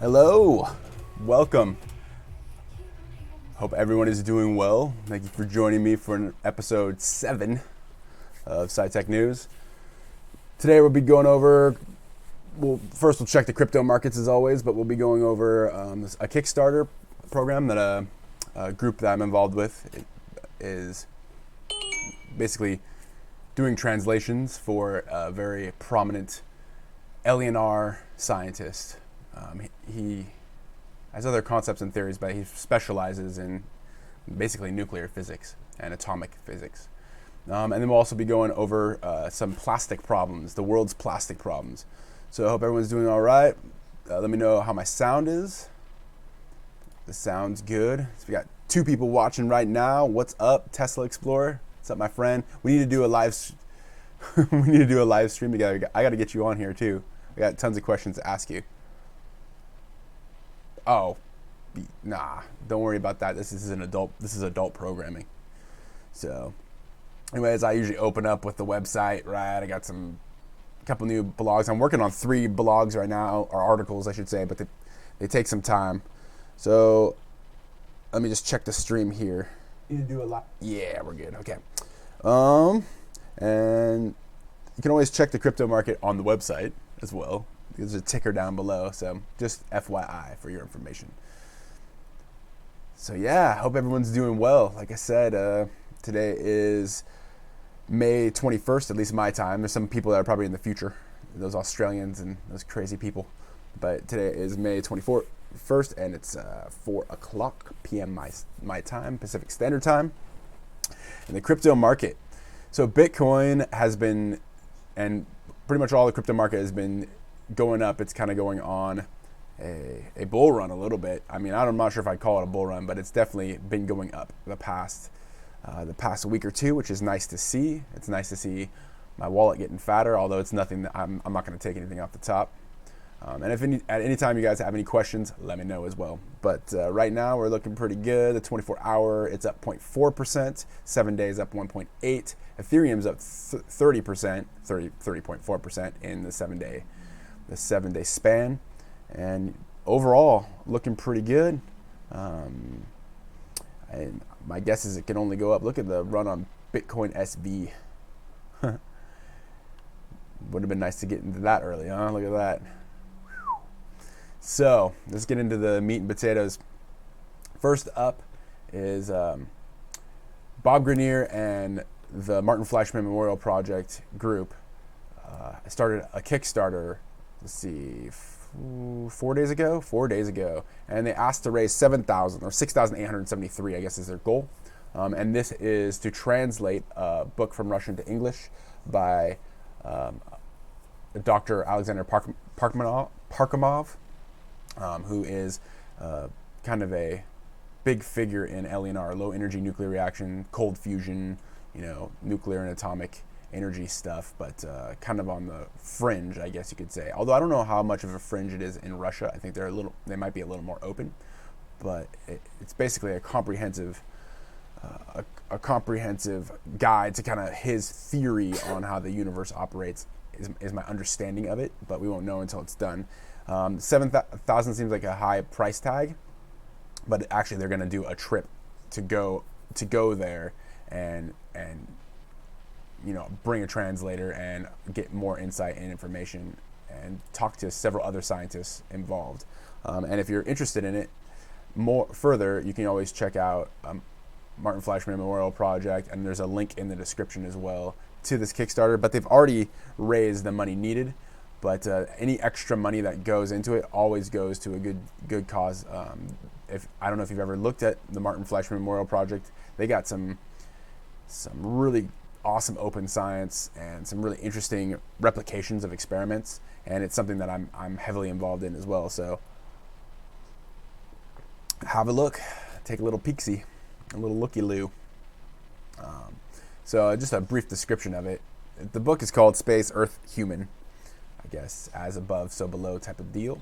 Hello, welcome. Hope everyone is doing well. Thank you for joining me for episode 7 of SciTech News. Today we'll be going over, first we'll check the crypto markets as always, but we'll be going over a Kickstarter program that a group that I'm involved with is basically doing translations for a very prominent LNR scientist. He has other concepts and theories, but he specializes in basically nuclear physics and atomic physics. And then we'll also be going over some plastic problems, the world's plastic problems. So I hope everyone's doing all right. Let me know how my sound is. The sound's good. So we got 2 people watching right now. What's up, Tesla Explorer? What's up, my friend? We need to do a live stream together. I got to get you on here too. I got tons of questions to ask you. Oh, nah, don't worry about that. This is adult programming. So, anyways, I usually open up with the website, right? I got a couple new blogs. I'm working on 3 blogs right now, or articles, I should say, but they take some time. So, let me just check the stream here. You do a lot. Yeah, we're good. Okay. And you can always check the crypto market on the website as well. There's a ticker down below, so just FYI for your information. So yeah, I hope everyone's doing well. Like I said, today is May 21st, at least my time. There's some people that are probably in the future, those Australians and those crazy people. But today is May 21st, and it's 4 o'clock p.m. my time, Pacific Standard Time. And the crypto market. So Bitcoin has been, and pretty much all the crypto market has been going up. It's kind of going on a bull run a little bit. I mean, I'm not sure if I'd call it a bull run, but it's definitely been going up the past week or 2, which is nice to see. It's nice to see my wallet getting fatter, although it's nothing that I'm not going to take anything off the top. And if at any time you guys have any questions, let me know as well. But right now we're looking pretty good. The 24-hour, it's up 0.4%. 7 days up 1.8%. Ethereum's up 30.4% in the 7-day span, and overall looking pretty good. And my guess is it can only go up. Look at the run on Bitcoin SV. Would have been nice to get into that early, huh? Look at that. So let's get into the meat and potatoes. First up is Bob Grenier and the Martin Fleischmann Memorial Project group started a Kickstarter. Let's see, 4 days ago, and they asked to raise 7,000 or 6,873, I guess is their goal. And this is to translate a book from Russian to English by Dr. Alexander Parkhomov, who is kind of a big figure in LNR, low energy nuclear reaction, cold fusion, nuclear and atomic energy stuff, but kind of on the fringe, I guess you could say. Although I don't know how much of a fringe it is in Russia. I think they might be a little more open, but it's basically a comprehensive guide to kind of his theory on how the universe operates is my understanding of it, but we won't know until it's done. 7,000 seems like a high price tag, but actually they're going to do a trip to go there and bring a translator and get more insight and information and talk to several other scientists involved. And if you're interested in it more further, you can always check out Martin Fleischmann Memorial Project, and there's a link in the description as well to this Kickstarter. But they've already raised the money needed, but any extra money that goes into it always goes to a good cause. I don't know if you've ever looked at the Martin Fleischmann Memorial Project, they got some really awesome open science and some really interesting replications of experiments, and it's something that I'm heavily involved in as well. So have a look, take a little peeksy, a little looky-loo. So just a brief description of it. The book is called Space, Earth, Human, I guess, as above, so below type of deal.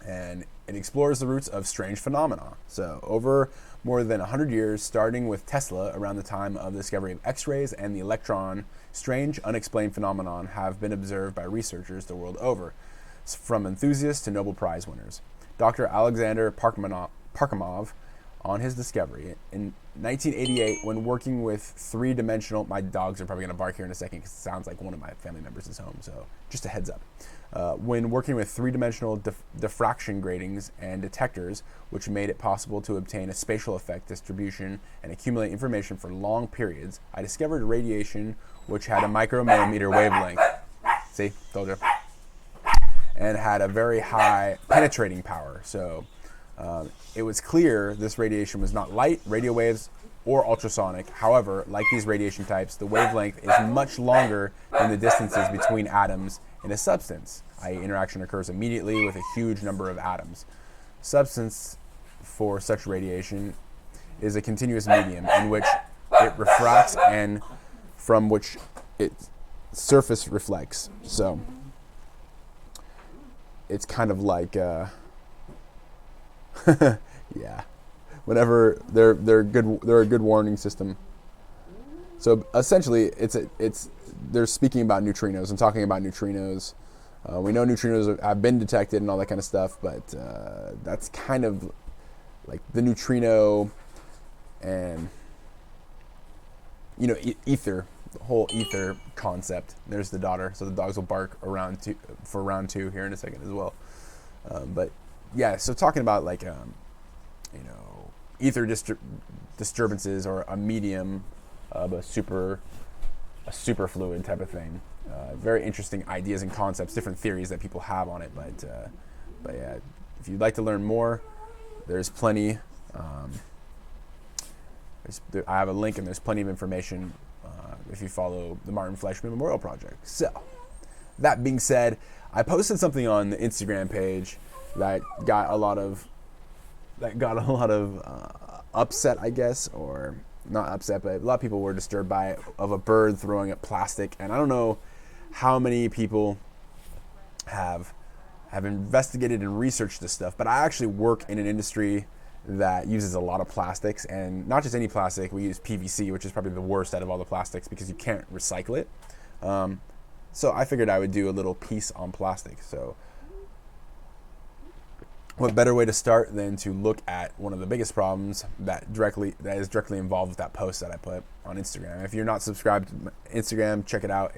And it explores the roots of strange phenomena. So over more than 100 years, starting with Tesla around the time of the discovery of X-rays and the electron, strange, unexplained phenomenon have been observed by researchers the world over. from enthusiasts to Nobel Prize winners. Dr. Alexander Parkhomov, on his discovery in 1988, when working with three-dimensional, my dogs are probably going to bark here in a second because it sounds like one of my family members is home, so just a heads up. When working with three-dimensional diffraction gratings and detectors, which made it possible to obtain a spatial effect distribution and accumulate information for long periods, I discovered radiation which had a micromillimeter wavelength. See, told you. And had a very high penetrating power. So it was clear this radiation was not light, radio waves, or ultrasonic. However, like these radiation types, the wavelength is much longer than the distances between atoms in a substance, i.e. interaction occurs immediately with a huge number of atoms. Substance for such radiation is a continuous medium in which it refracts and from which its surface reflects. So it's kind of like yeah, whenever they're a good warning system. So essentially they're speaking about neutrinos and talking about neutrinos. We know neutrinos have been detected and all that kind of stuff, but that's kind of like the neutrino and ether, the whole ether concept. There's the daughter, so the dogs will bark for round two here in a second as well. But yeah, so talking about like ether disturbances or a medium of a super fluid type of thing. Very interesting ideas and concepts, different theories that people have on it. But yeah, if you'd like to learn more, there's plenty. I have a link and there's plenty of information if you follow the Martin Fleischmann Memorial Project. So, that being said, I posted something on the Instagram page that got a lot of upset, I guess, or not upset, but a lot of people were disturbed by it, of a bird throwing up plastic. And I don't know how many people have investigated and researched this stuff, but I actually work in an industry that uses a lot of plastics, and not just any plastic. We use PVC, which is probably the worst out of all the plastics because you can't recycle it. So I figured I would do a little piece on plastic. So what better way to start than to look at one of the biggest problems that is directly involved with that post that I put on Instagram. If you're not subscribed to Instagram, check it out.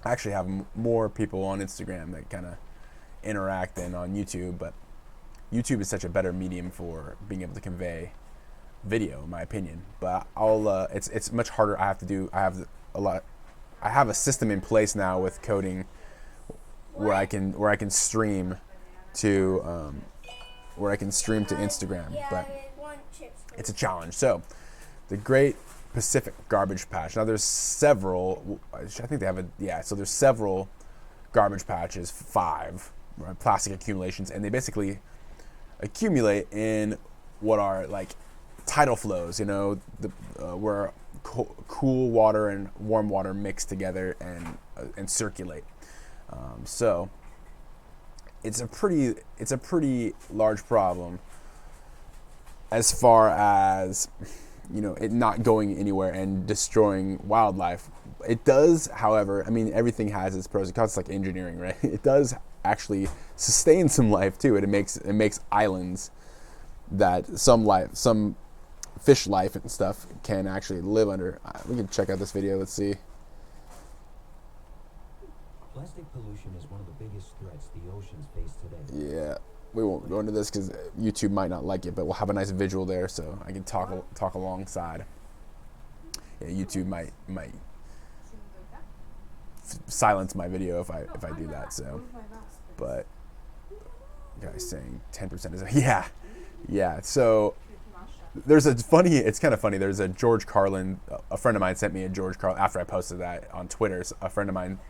I actually have more people on Instagram that kind of interact than on YouTube, but YouTube is such a better medium for being able to convey video, in my opinion. But it's much harder. I have a system in place now with coding where I can stream to Instagram, but it's a challenge. So the Great Pacific Garbage Patch. Now there's several. I think they have so there's several garbage patches, 5 plastic accumulations, and they basically accumulate in what are like tidal flows, where cool water and warm water mix together and circulate. So it's a pretty large problem as far as it not going anywhere and destroying wildlife. It does, however, everything has its pros and cons. It's like engineering, right? It does actually sustain some life too. It makes islands that some fish life and stuff can actually live under. We can check out this video. Let's see. Plastic pollution is one of the biggest threats the oceans face today. Yeah, we won't go into this because YouTube might not like it, but we'll have a nice visual there so I can talk alongside. Yeah, YouTube might silence my video if I do that. So, but guys saying 10% is yeah. So it's kind of funny. There's a George Carlin. A friend of mine sent me a George Carlin after I posted that on Twitter. A friend of mine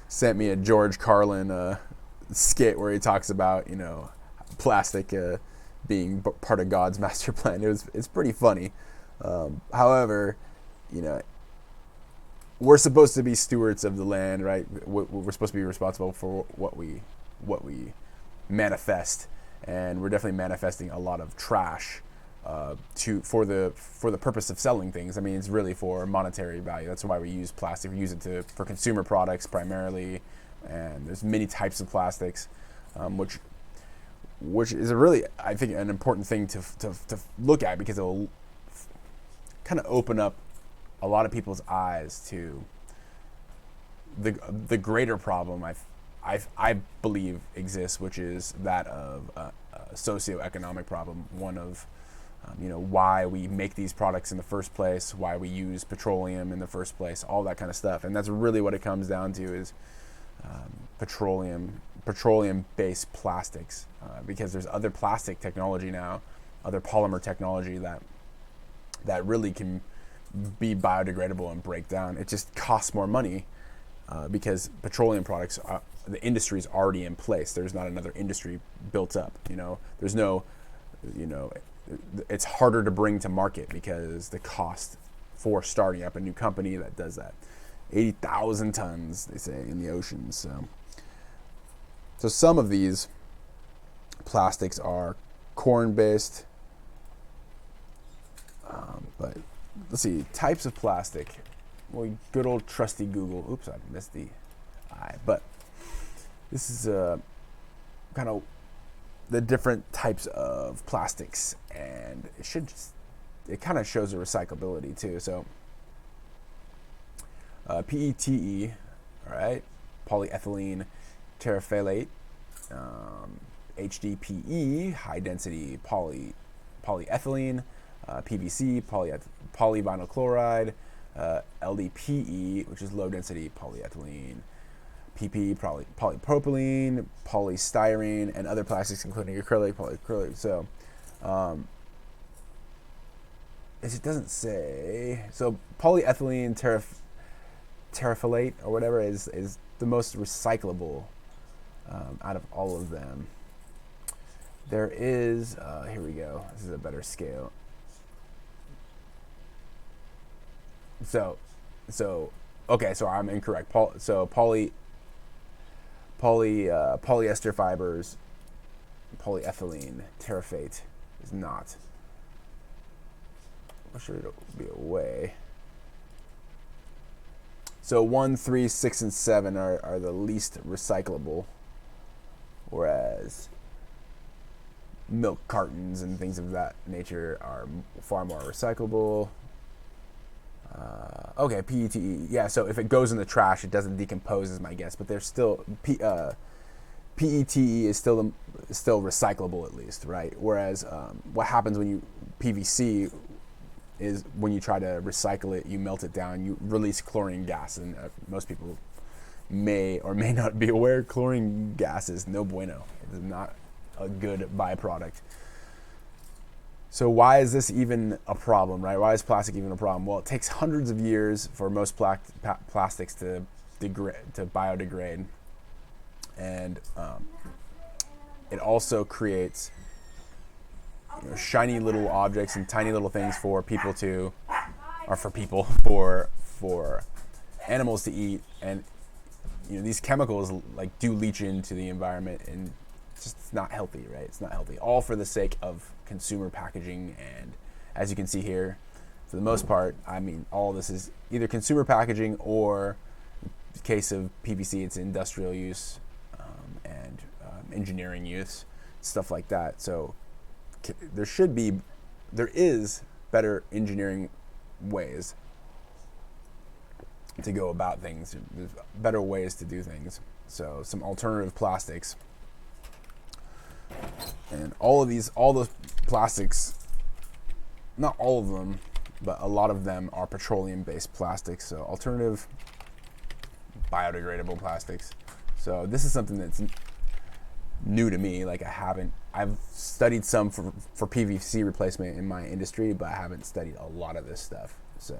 sent me a George Carlin skit where he talks about plastic being part of God's master plan. It's pretty funny. However, we're supposed to be stewards of the land, right? We're supposed to be responsible for what we manifest, and we're definitely manifesting a lot of trash for the purpose of selling things. It's really for monetary value. That's why we use plastic. We use it for consumer products primarily, and there's many types of plastics, which is a really, I think, an important thing to look at, because it will kind of open up a lot of people's eyes to the greater problem I believe exists, which is that of a socioeconomic problem, one of why we make these products in the first place, why we use petroleum in the first place, all that kind of stuff. And that's really what it comes down to, is petroleum-based plastics, because there's other plastic technology now, other polymer technology that really can be biodegradable and break down. It just costs more money because petroleum products, the industry is already in place. There's not another industry built up. There's no, it's harder to bring to market because the cost for starting up a new company that does that. 80,000 tons, they say, in the oceans. So some of these plastics are corn-based, but let's see, types of plastic. Well, good old trusty Google. Oops, I missed the I. But this is kind of the different types of plastics, and it kind of shows the recyclability too. So PETE, all right, polyethylene terephthalate, HDPE, high density polyethylene, PVC, polyvinyl chloride, LDPE, which is low density polyethylene, PP, polypropylene, polystyrene, and other plastics including acrylic, polyacrylic. So it doesn't say. So polyethylene terephthalate or whatever is the most recyclable out of all of them. There is, here we go. This is a better scale. So okay, so I'm incorrect. Polyester fibers, polyethylene terephthate is not. I'm sure it'll be a way. So 1, 3, 6, and 7 are the least recyclable, whereas milk cartons and things of that nature are far more recyclable. Okay, PETE. Yeah, so if it goes in the trash, it doesn't decompose, is my guess. But there's still PETE is still recyclable at least, right? Whereas what happens when you PVC is when you try to recycle it, you melt it down, you release chlorine gas, and most people may or may not be aware chlorine gas is no bueno. It is not a good byproduct. So why is this even a problem, right? Why is plastic even a problem? Well, it takes hundreds of years for most plastics to biodegrade, and it also creates shiny little objects and tiny little things for animals to eat, and these chemicals do leach into the environment, and it's not healthy, right? It's not healthy. All for the sake of consumer packaging, and as you can see here, for the most part, I mean, all of this is either consumer packaging or, in the case of PVC, it's industrial use and engineering use, stuff like that. So there is better engineering ways to go about things. There's better ways to do things. So some alternative plastics. And all those plastics, not all of them, but a lot of them are petroleum-based plastics. So alternative biodegradable plastics. So this is something that's new to me. I've studied some for PVC replacement in my industry, but I haven't studied a lot of this stuff. So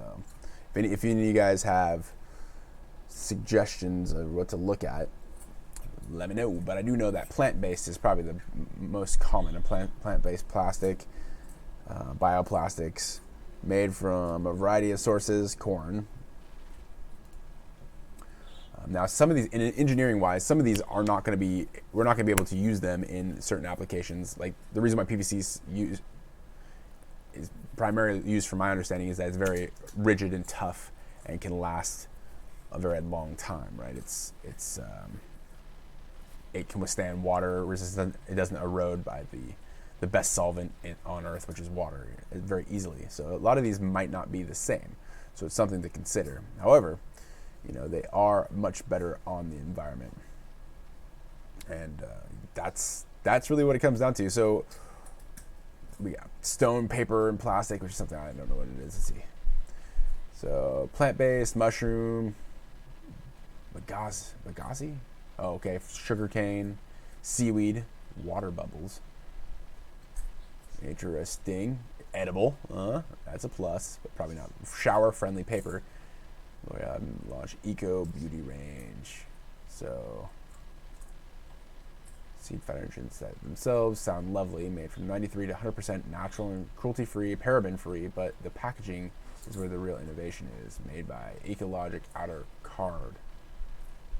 if any of you guys have suggestions of what to look at, let me know. But I do know that plant-based is probably the most common. A plant-based plastic, bioplastics, made from a variety of sources, corn. Now, some of these, engineering-wise, some of these are not going to be. We're not going to be able to use them in certain applications. Like the reason why PVC is primarily used, from my understanding, is that it's very rigid and tough and can last a very long time. Right? it can withstand water resistant. It doesn't erode by the best solvent on Earth, which is water, very easily. So a lot of these might not be the same. So it's something to consider. However, they are much better on the environment, and that's really what it comes down to. So we got stone, paper, and plastic, which is something I don't know what it is. Let's see. So plant-based, mushroom, bagasse. Oh, okay. Sugarcane, seaweed, water bubbles. Interesting. Edible. That's a plus, but probably not. Shower-friendly paper. We have launch eco beauty range. So seed phytonutrients that themselves sound lovely, made from 93 to 100% natural and cruelty-free, paraben-free, but the packaging is where the real innovation is. Made by Ecologic Outer Card.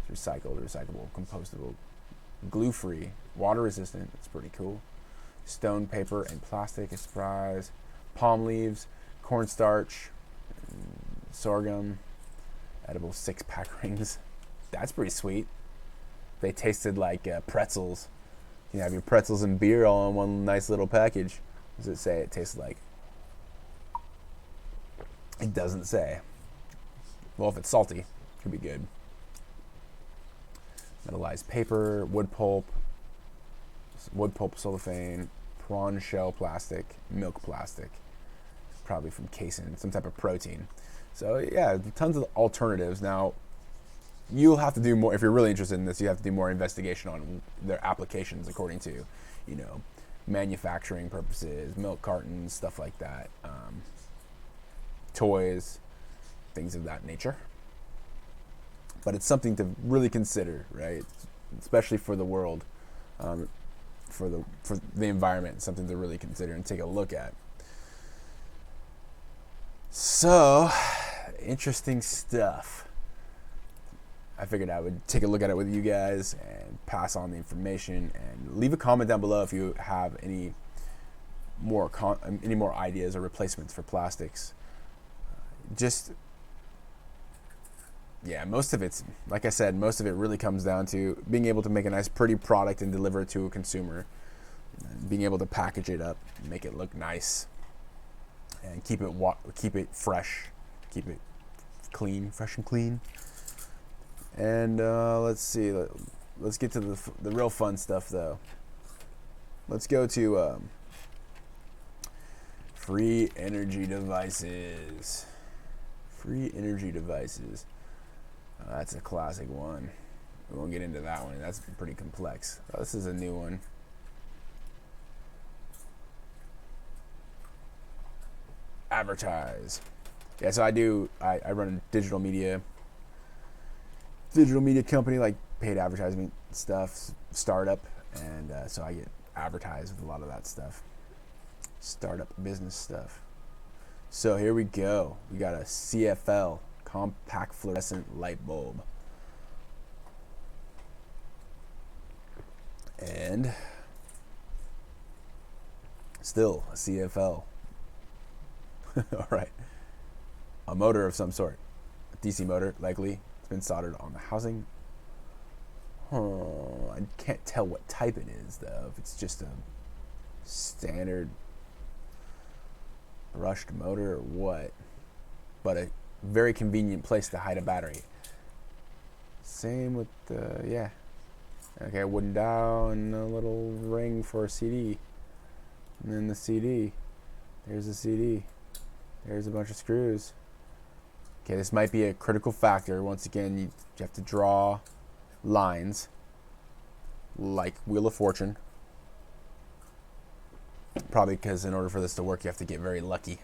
It's recycled, recyclable, compostable, glue-free, water-resistant. That's pretty cool. Stone, paper, and plastic, a surprise. Palm leaves, cornstarch, sorghum, edible 6-pack rings. That's pretty sweet. They tasted like pretzels. You have your pretzels and beer all in one nice little package. What does it say it tastes like? It doesn't say. Well, if it's salty, it could be good. Metallized paper, wood pulp, cellophane, prawn shell plastic, milk plastic, probably from casein, some type of protein. So yeah, tons of alternatives. Now, you'll have to do more, if you're really interested in this, you have to do more investigation on their applications according to, manufacturing purposes, milk cartons, stuff like that, toys, things of that nature. But it's something to really consider, right? Especially for the world, for the environment, something to really consider and take a look at. So, interesting stuff. I figured I would take a look at it with you guys and pass on the information, and leave a comment down below if you have any more ideas or replacements for plastics. Most of it's, like I said, most of it really comes down to being able to make a nice, pretty product and deliver it to a consumer, and being able to package it up, make it look nice, and keep it fresh, keep it clean, fresh and clean. And let's see, let's get to the real fun stuff, though. Let's go to free energy devices. Free energy devices. That's a classic one. We won't get into that one. That's pretty complex. This is a new one. Advertise. Yeah, so I run a digital media company, like paid advertising stuff, startup, and so I get advertised with a lot of that stuff. Startup business stuff. So here we go. We got a CFL, compact fluorescent light bulb. And still a CFL. All right. A motor of some sort. A DC motor, likely. It's been soldered on the housing. I can't tell what type it is, though. If it's just a standard brushed motor or what. But a very convenient place to hide a battery. Same with the, yeah. Okay, a wooden dowel and a little ring for a CD. And then the CD. There's the CD. There's a bunch of screws. Okay, this might be a critical factor. Once again, you have to draw lines like Wheel of Fortune. Probably because in order for this to work, you have to get very lucky.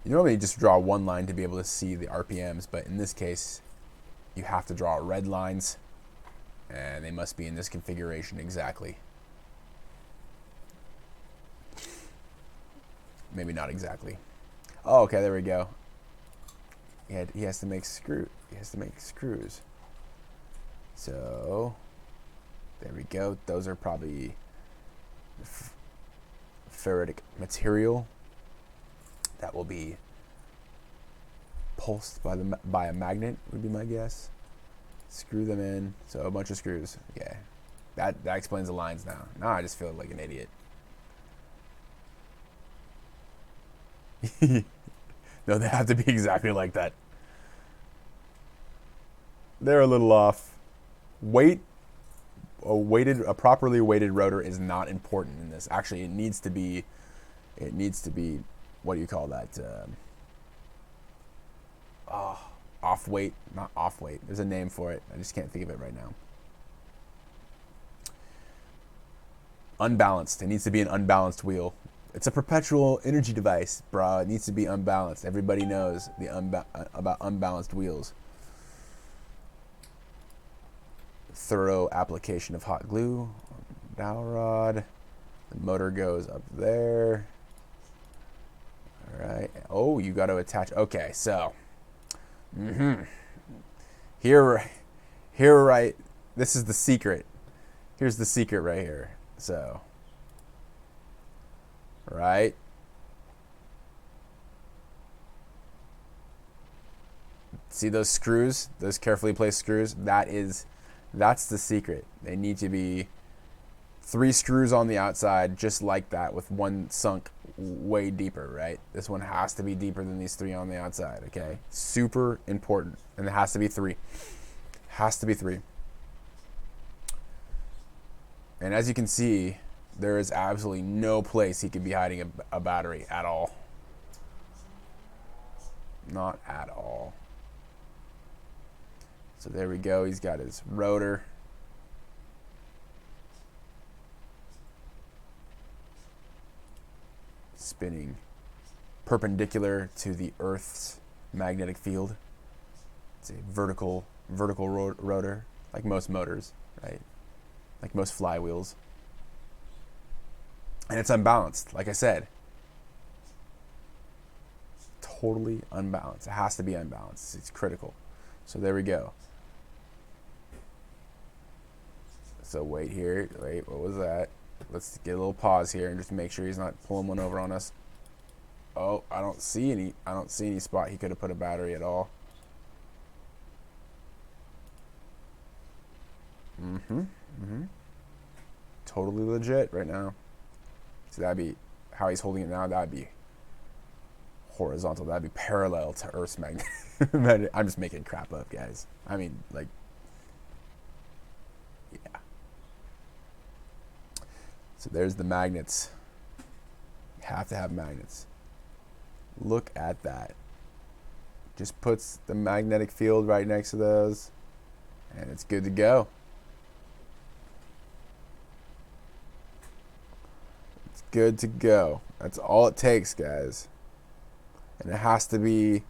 You normally just draw one line to be able to see the RPMs, but in this case, you have to draw red lines, and they must be in this configuration exactly. Maybe not exactly. Oh, okay, there we go. He has to make screws. So there we go. Those are probably ferritic material that will be pulsed by a magnet, would be my guess. Screw them in. So a bunch of screws. Okay. That explains the lines now. Now I just feel like an idiot. No, they have to be exactly like that. They're a little off. A properly weighted rotor is not important in this. Actually, it needs to be, what do you call that? Off weight, not off weight. There's a name for it. I just can't think of it right now. Unbalanced. It needs to be an unbalanced wheel. It's a perpetual energy device, bro. It needs to be unbalanced. Everybody knows about unbalanced wheels. Thorough application of hot glue. Dowel rod. The motor goes up there. All right. Oh, you got to attach. Okay, so. Here, right. This is the secret. Here's the secret right here. So. Right. See those screws? Those carefully placed screws? That's the secret. They need to be 3 screws on the outside, just like that, with one sunk way deeper, right? This one has to be deeper than these 3 on the outside, okay? Super important. And it has to be 3. Has to be 3. And as you can see, there is absolutely no place he could be hiding a battery at all. Not at all. So there we go. He's got his rotor. Spinning perpendicular to the Earth's magnetic field. It's a vertical rotor, like most motors, right? Like most flywheels. And it's unbalanced, like I said. Totally unbalanced. It has to be unbalanced. It's critical. So there we go. So wait here. Wait, what was that? Let's get a little pause here and just make sure he's not pulling one over on us. Oh, I don't see any spot he could have put a battery at all. Totally legit right now. So that'd be how he's holding it now. That'd be horizontal. That'd be parallel to Earth's magnet. I'm just making crap up, guys. I mean, like, yeah. So there's the magnets. You have to have magnets. Look at that. Just puts the magnetic field right next to those, and it's good to go. It's good to go. That's all it takes, guys. And it has to be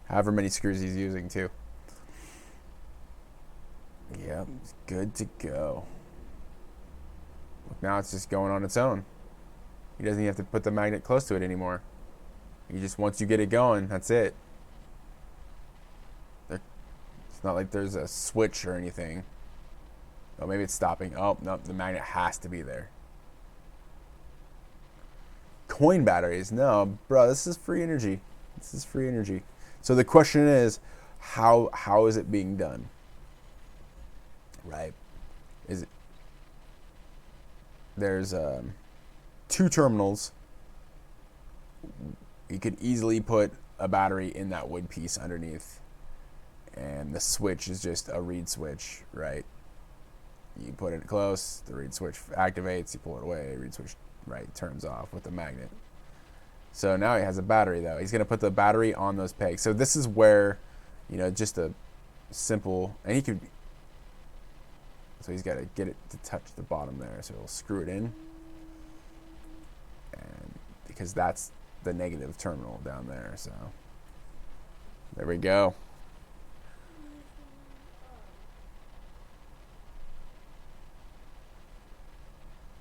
however many screws he's using, too. Yep, it's good to go. Look, now it's just going on its own. He doesn't even have to put the magnet close to it anymore. You just, once you get it going, that's it. It's not like there's a switch or anything. Oh, maybe it's stopping. Oh, no, the magnet has to be there. Coin batteries. No, bro, this is free energy. This is free energy. So the question is, how is it being done? Right? Is it? There's 2 terminals. You could easily put a battery in that wood piece underneath, and the switch is just a reed switch, right? You put it close, the reed switch activates, you pull it away, reed switch, right, turns off with the magnet. So now he has a battery, though. He's going to put the battery on those pegs. So this is where, just a simple, and he could, so he's got to get it to touch the bottom there. So he'll screw it in, and because that's the negative terminal down there. So there we go.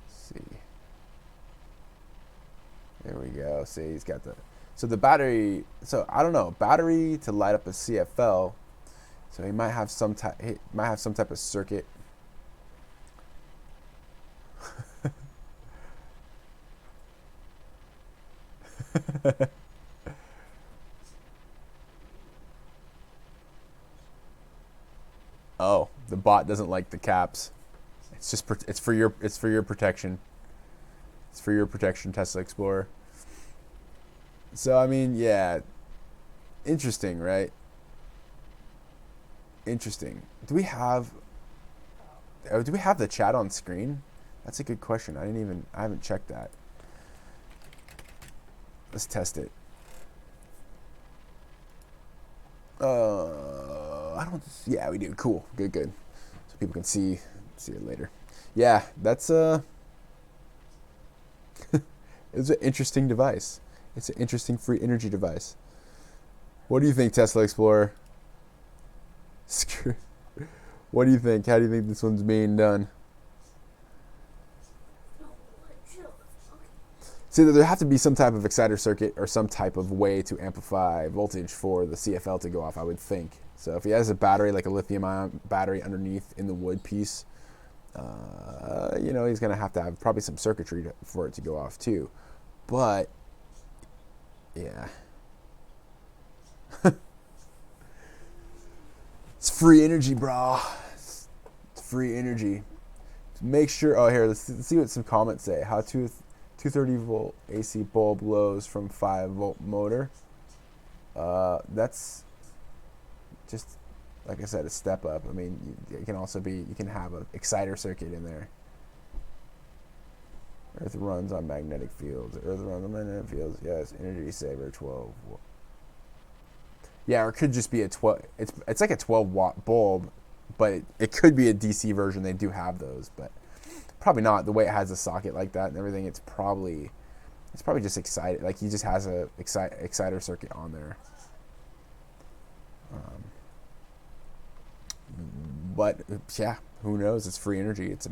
Let's see. There we go. See, he's got the battery. So I don't know, battery to light up a CFL. So he might have some type of circuit. Oh, the bot doesn't like the caps. It's just it's for your protection. It's for your protection, Tesla Explorer. So I mean, yeah, interesting, right? Interesting. Do we have the chat on screen? That's a good question. I haven't checked that. Let's test it. I don't. Yeah, we do. Cool. Good. So people can see it later. Yeah, that's it's an interesting device. It's an interesting free energy device. What do you think, Tesla Explorer? What do you think? How do you think this one's being done? See, there have to be some type of exciter circuit or some type of way to amplify voltage for the CFL to go off, I would think. So if he has a battery, like a lithium-ion battery underneath in the wood piece, he's going to have probably some circuitry for it to go off too. But, yeah. It's free energy, bro. It's free energy. Make sure, let's see what some comments say. How 230 volt AC bulb glows from 5 volt motor. That's just, like I said, a step up. I mean, you can have an exciter circuit in there. Earth runs on magnetic fields. Yes, energy saver 12. Yeah, or it could just be a 12. It's like a 12 watt bulb, but it could be a DC version. They do have those, but probably not. The way it has a socket like that and everything, it's probably just excited. Like he just has a exciter circuit on there. But yeah, who knows? It's free energy. It's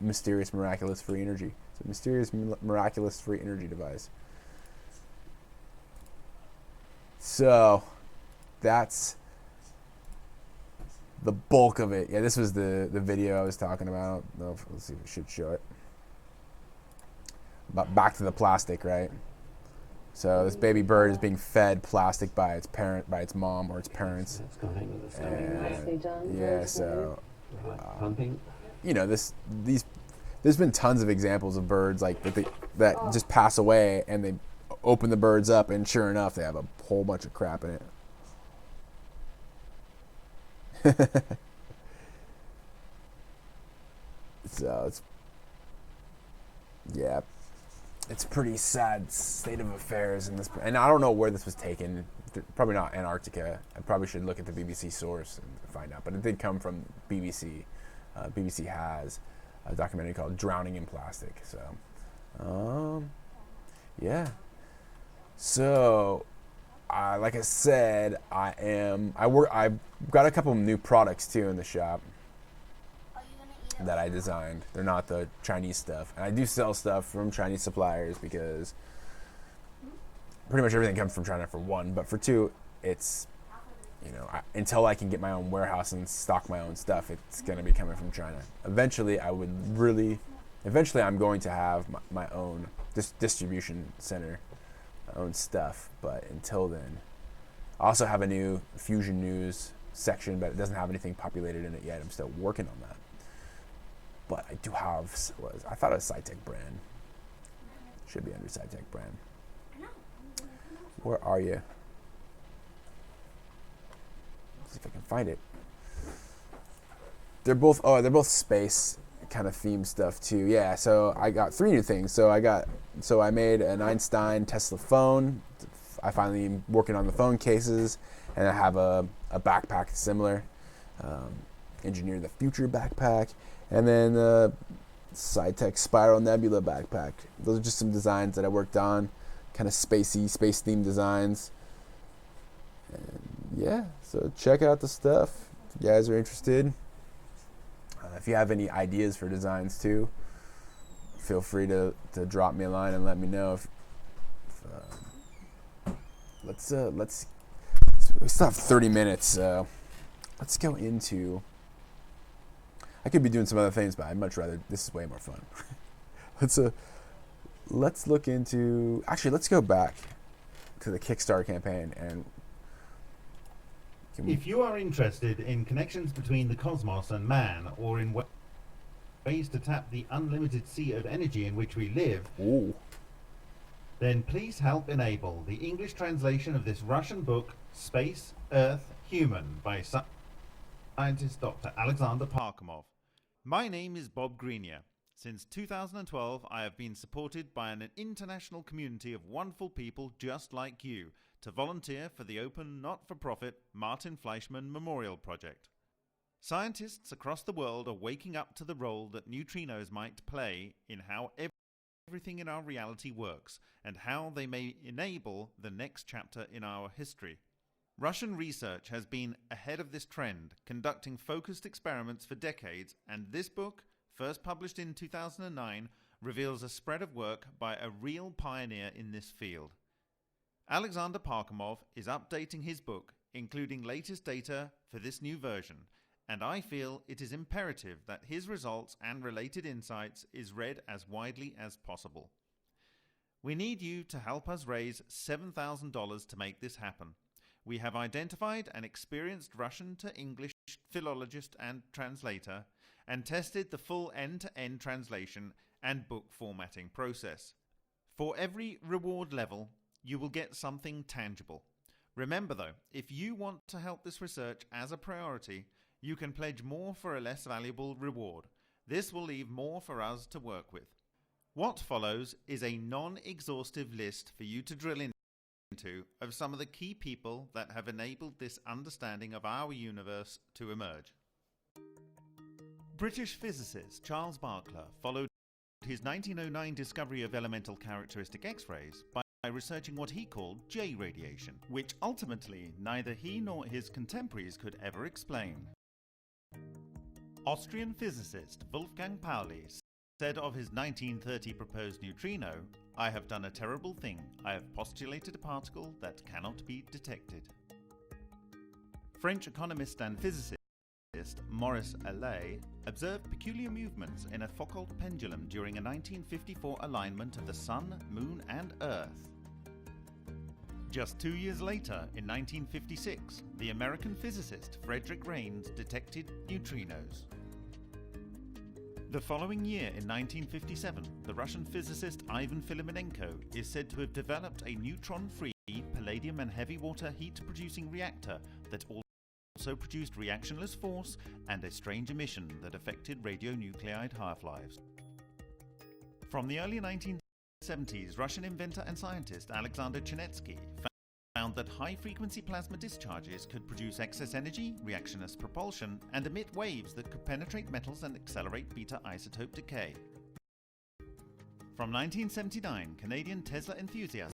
mysterious, miraculous free energy. It's a mysterious, miraculous free energy device. So that's the bulk of it. Yeah, this was the video I was talking about. Let's see if we should show it. But back to the plastic, right? So this baby bird is being fed plastic by its mom or its parents. And yeah, so there's been tons of examples of birds like that just pass away, and they open the birds up, and sure enough, they have a whole bunch of crap in it. So it's pretty sad state of affairs in this, and I don't know where this was taken. Probably not Antarctica. I probably should look at the BBC source and find out, but it did come from BBC. BBC has a documentary called "Drowning in Plastic." So, yeah. So, like I said, I've got a couple of new products too in the shop that I designed. They're not the Chinese stuff, and I do sell stuff from Chinese suppliers because pretty much everything comes from China, for one, but for two, it's until I can get my own warehouse and stock my own stuff, it's going to be coming from China. Eventually I'm going to have my own distribution center, my own stuff, but until then, I also have a new Fusion News section, but it doesn't have anything populated in it yet. I'm still working on that. But I do have, I thought it was SciTech brand. Should be under SciTech brand. Where are you? Let's see if I can find it. They're both space kind of theme stuff too. Yeah, so I got 3 new things. So I made an Einstein Tesla phone. I finally am working on the phone cases, and I have a backpack similar, Engineer the Future backpack. And then the SciTech Spiral Nebula backpack. Those are just some designs that I worked on, kind of space-themed designs. And yeah, so check out the stuff if you guys are interested. If you have any ideas for designs too, feel free to drop me a line and let me know. We still have 30 minutes. Let's go into. I could be doing some other things, but I'd much rather. This is way more fun. Let's look into. Actually, let's go back to the Kickstarter campaign, and If you are interested in connections between the cosmos and man, or in ways to tap the unlimited sea of energy in which we live, Ooh. then please help enable the English translation of this Russian book, Space, Earth, Human, by scientist Dr. Alexander Parkhomov. My name is Bob Greenier. Since 2012, I have been supported by an international community of wonderful people just like you to volunteer for the open, not-for-profit Martin Fleischmann Memorial Project. Scientists across the world are waking up to the role that neutrinos might play in how everything in our reality works and how they may enable the next chapter in our history. Russian research has been ahead of this trend, conducting focused experiments for decades, and this book, first published in 2009, reveals a spread of work by a real pioneer in this field. Alexander Parkhomov is updating his book, including latest data for this new version, and I feel it is imperative that his results and related insights is read as widely as possible. We need you to help us raise $7,000 to make this happen. We have identified an experienced Russian to English philologist and translator, and tested the full end-to-end translation and book formatting process. For every reward level, you will get something tangible. Remember though, if you want to help this research as a priority, you can pledge more for a less valuable reward. This will leave more for us to work with. What follows is a non-exhaustive list for you to drill into of some of the key people that have enabled this understanding of our universe to emerge. British physicist Charles Barkla followed his 1909 discovery of elemental characteristic X-rays by researching what he called J radiation, which ultimately neither he nor his contemporaries could ever explain. Austrian physicist Wolfgang Pauli said of his 1930 proposed neutrino, "I have done a terrible thing. I have postulated a particle that cannot be detected." French economist and physicist Maurice Allais observed peculiar movements in a Foucault pendulum during a 1954 alignment of the Sun, Moon and Earth. Just 2 years later, in 1956, the American physicist Frederick Raines detected neutrinos. The following year, in 1957, the Russian physicist Ivan Filimonenko is said to have developed a neutron-free palladium and heavy water heat-producing reactor that also produced reactionless force and a strange emission that affected radionuclide half-lives. From the early 1970s, Russian inventor and scientist Alexander Chernetsky found that high-frequency plasma discharges could produce excess energy, reactionless propulsion, and emit waves that could penetrate metals and accelerate beta-isotope decay. From 1979, Canadian Tesla enthusiast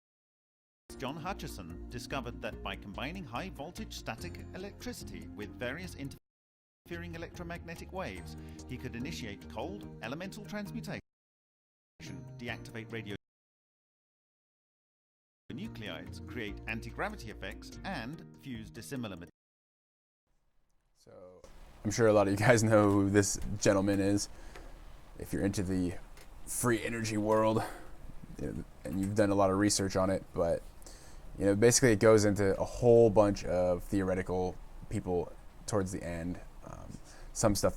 John Hutchison discovered that by combining high-voltage static electricity with various interfering electromagnetic waves, he could initiate cold elemental transmutation, deactivate radionuclides, create anti-gravity effects, and fuse dissimilar materials. So, I'm sure a lot of you guys know who this gentleman is. If you're into the free energy world, and you've done a lot of research on it, but basically it goes into a whole bunch of theoretical people towards the end. Some stuff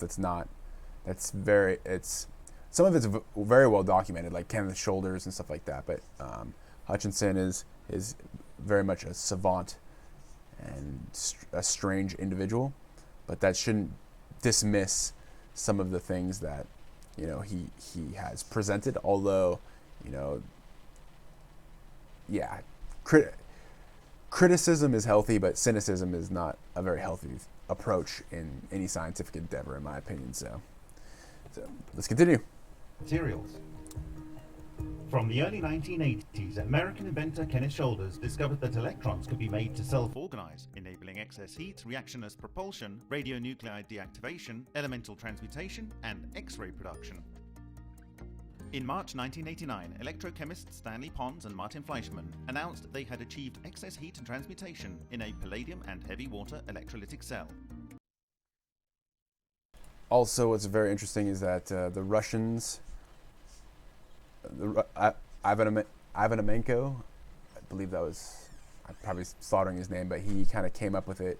some of it's very well documented, like Kenneth Shoulders and stuff like that. But Hutchinson is very much a savant and a strange individual, but that shouldn't dismiss some of the things that he has presented. Although criticism is healthy, but cynicism is not a very healthy approach in any scientific endeavor, in my opinion. So let's continue. Materials. From the early 1980s, American inventor Kenneth Shoulders discovered that electrons could be made to self-organize, enabling excess heat, reactionless propulsion, radionuclide deactivation, elemental transmutation, and X-ray production. In March 1989, electrochemists Stanley Pons and Martin Fleischmann announced they had achieved excess heat and transmutation in a palladium and heavy water electrolytic cell. Also, what's very interesting is that the Russians, Ivan Ivanamenko, I believe that was, I'm probably slaughtering his name, but he kind of came up with it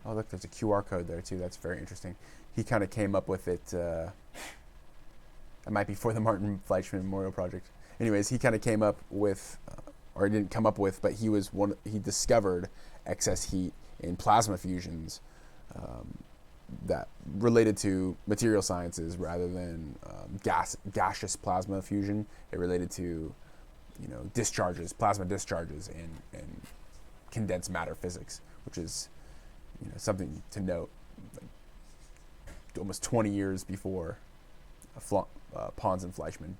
Oh, look, there's a QR code there too. That's very interesting. He kind of came up with it. It might be for the Martin Fleischmann Memorial Project. Anyways, he kind of came up with, or he didn't come up with, but he discovered excess heat in plasma fusions that related to material sciences rather than gaseous plasma fusion. It related to, plasma discharges in condensed matter physics, which is, something to note. Like, almost 20 years before Pons and Fleischmann.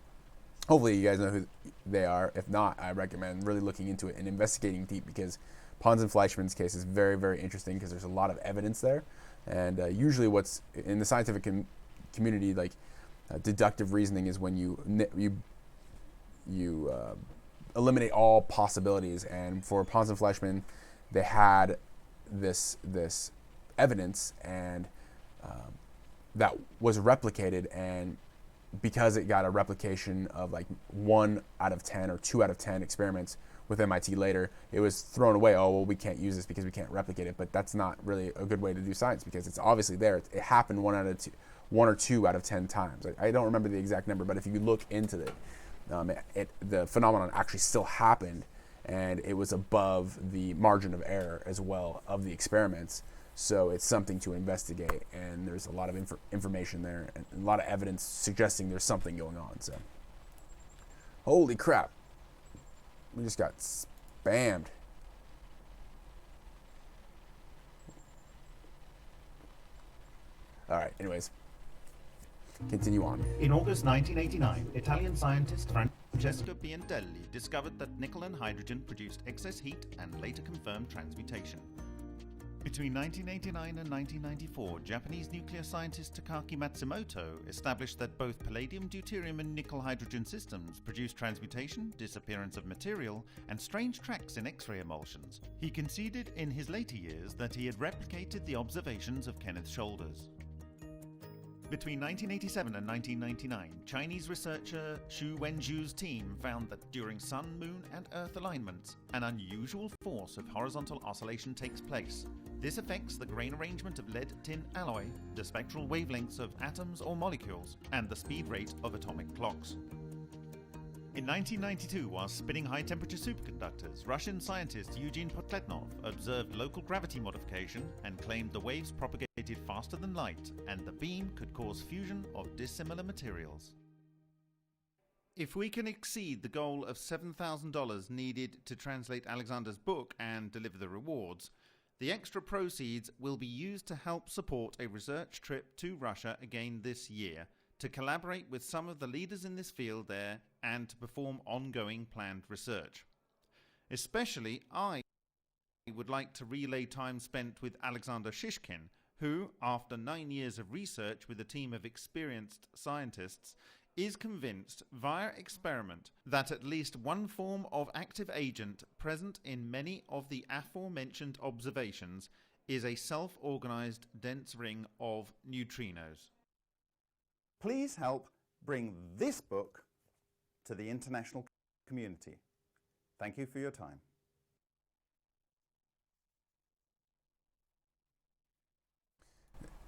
Hopefully you guys know who they are. If not, I recommend really looking into it and investigating deep, because Pons and Fleischmann's case is very, very interesting because there's a lot of evidence there. And usually what's in the scientific community, like deductive reasoning, is when you eliminate all possibilities. And for Pons and Fleischmann, they had this evidence, and that was replicated, and because it got a replication of like 1 out of 10 or 2 out of 10 experiments with MIT later, it was thrown away. Oh, well, we can't use this because we can't replicate it. But that's not really a good way to do science, because it's obviously there. It happened 1 or 2 out of 10 times. I don't remember the exact number, but if you look into it, the phenomenon actually still happened, and it was above the margin of error as well of the experiments. So it's something to investigate, and there's a lot of information there and a lot of evidence suggesting there's something going on. So, holy crap, we just got spammed. All right, anyways, continue on. In August 1989, Italian scientist Francesco Piantelli discovered that nickel and hydrogen produced excess heat and later confirmed transmutation. Between 1989 and 1994, Japanese nuclear scientist Takaaki Matsumoto established that both palladium, deuterium and nickel-hydrogen systems produce transmutation, disappearance of material, and strange tracks in X-ray emulsions. He conceded in his later years that he had replicated the observations of Kenneth Shoulders. Between 1987 and 1999, Chinese researcher Xu Wenju's team found that during Sun, Moon and Earth alignments, an unusual force of horizontal oscillation takes place. This affects the grain arrangement of lead-tin alloy, the spectral wavelengths of atoms or molecules, and the speed rate of atomic clocks. In 1992, while spinning high-temperature superconductors, Russian scientist Eugene Potletnov observed local gravity modification and claimed the waves propagated faster than light, and the beam could cause fusion of dissimilar materials. If we can exceed the goal of $7,000 needed to translate Alexander's book and deliver the rewards, the extra proceeds will be used to help support a research trip to Russia again this year, to collaborate with some of the leaders in this field there and to perform ongoing planned research. Especially, I would like to relay time spent with Alexander Shishkin, who, after 9 years of research with a team of experienced scientists, is convinced via experiment that at least one form of active agent present in many of the aforementioned observations is a self-organized dense ring of neutrinos. Please help bring this book to the international community. Thank you for your time.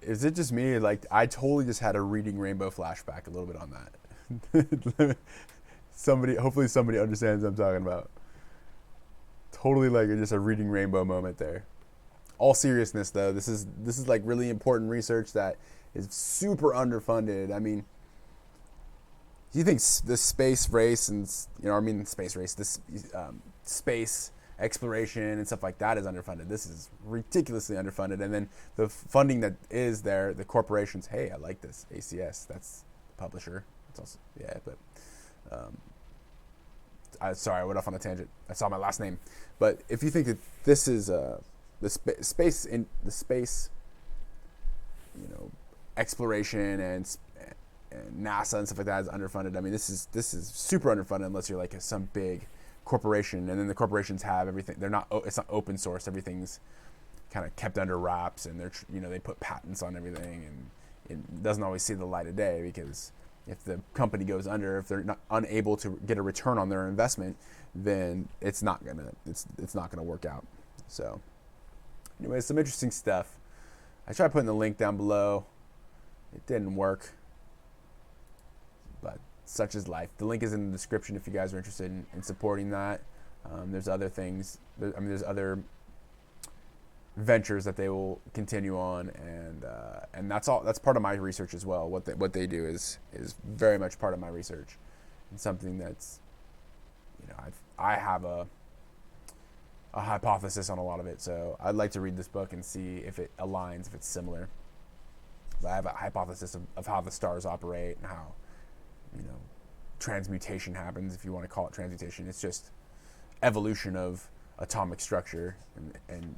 Is it just me? Like, I totally just had a Reading Rainbow flashback a little bit on that. Hopefully somebody understands what I'm talking about. Totally like just a Reading Rainbow moment there. All seriousness though, this is like really important research that is super underfunded. I mean, do you think the space race and, this space exploration and stuff like that is underfunded? This is ridiculously underfunded. And then the funding that is there, the corporations, hey, I like this, ACS, that's the publisher. It's also, sorry, I went off on a tangent. I saw my last name. But if you think that this is the space, exploration and NASA and stuff like that is underfunded. I mean, this is super underfunded unless you're like some big corporation, and then the corporations have everything. It's not open source. Everything's kind of kept under wraps, and they put patents on everything, and it doesn't always see the light of day, because if the company goes under, if they're not unable to get a return on their investment, then it's not gonna work out. So, anyway, some interesting stuff. I tried putting the link down below. It didn't work. But such is life. The link is in the description if you guys are interested in supporting that. There's other things. There's other ventures that they will continue on, and that's all. That's part of my research as well. What they do is very much part of my research, and something that's, I have a hypothesis on a lot of it. So I'd like to read this book and see if it aligns, if it's similar. But I have a hypothesis of how the stars operate and how, transmutation happens, if you want to call it transmutation. It's just evolution of atomic structure and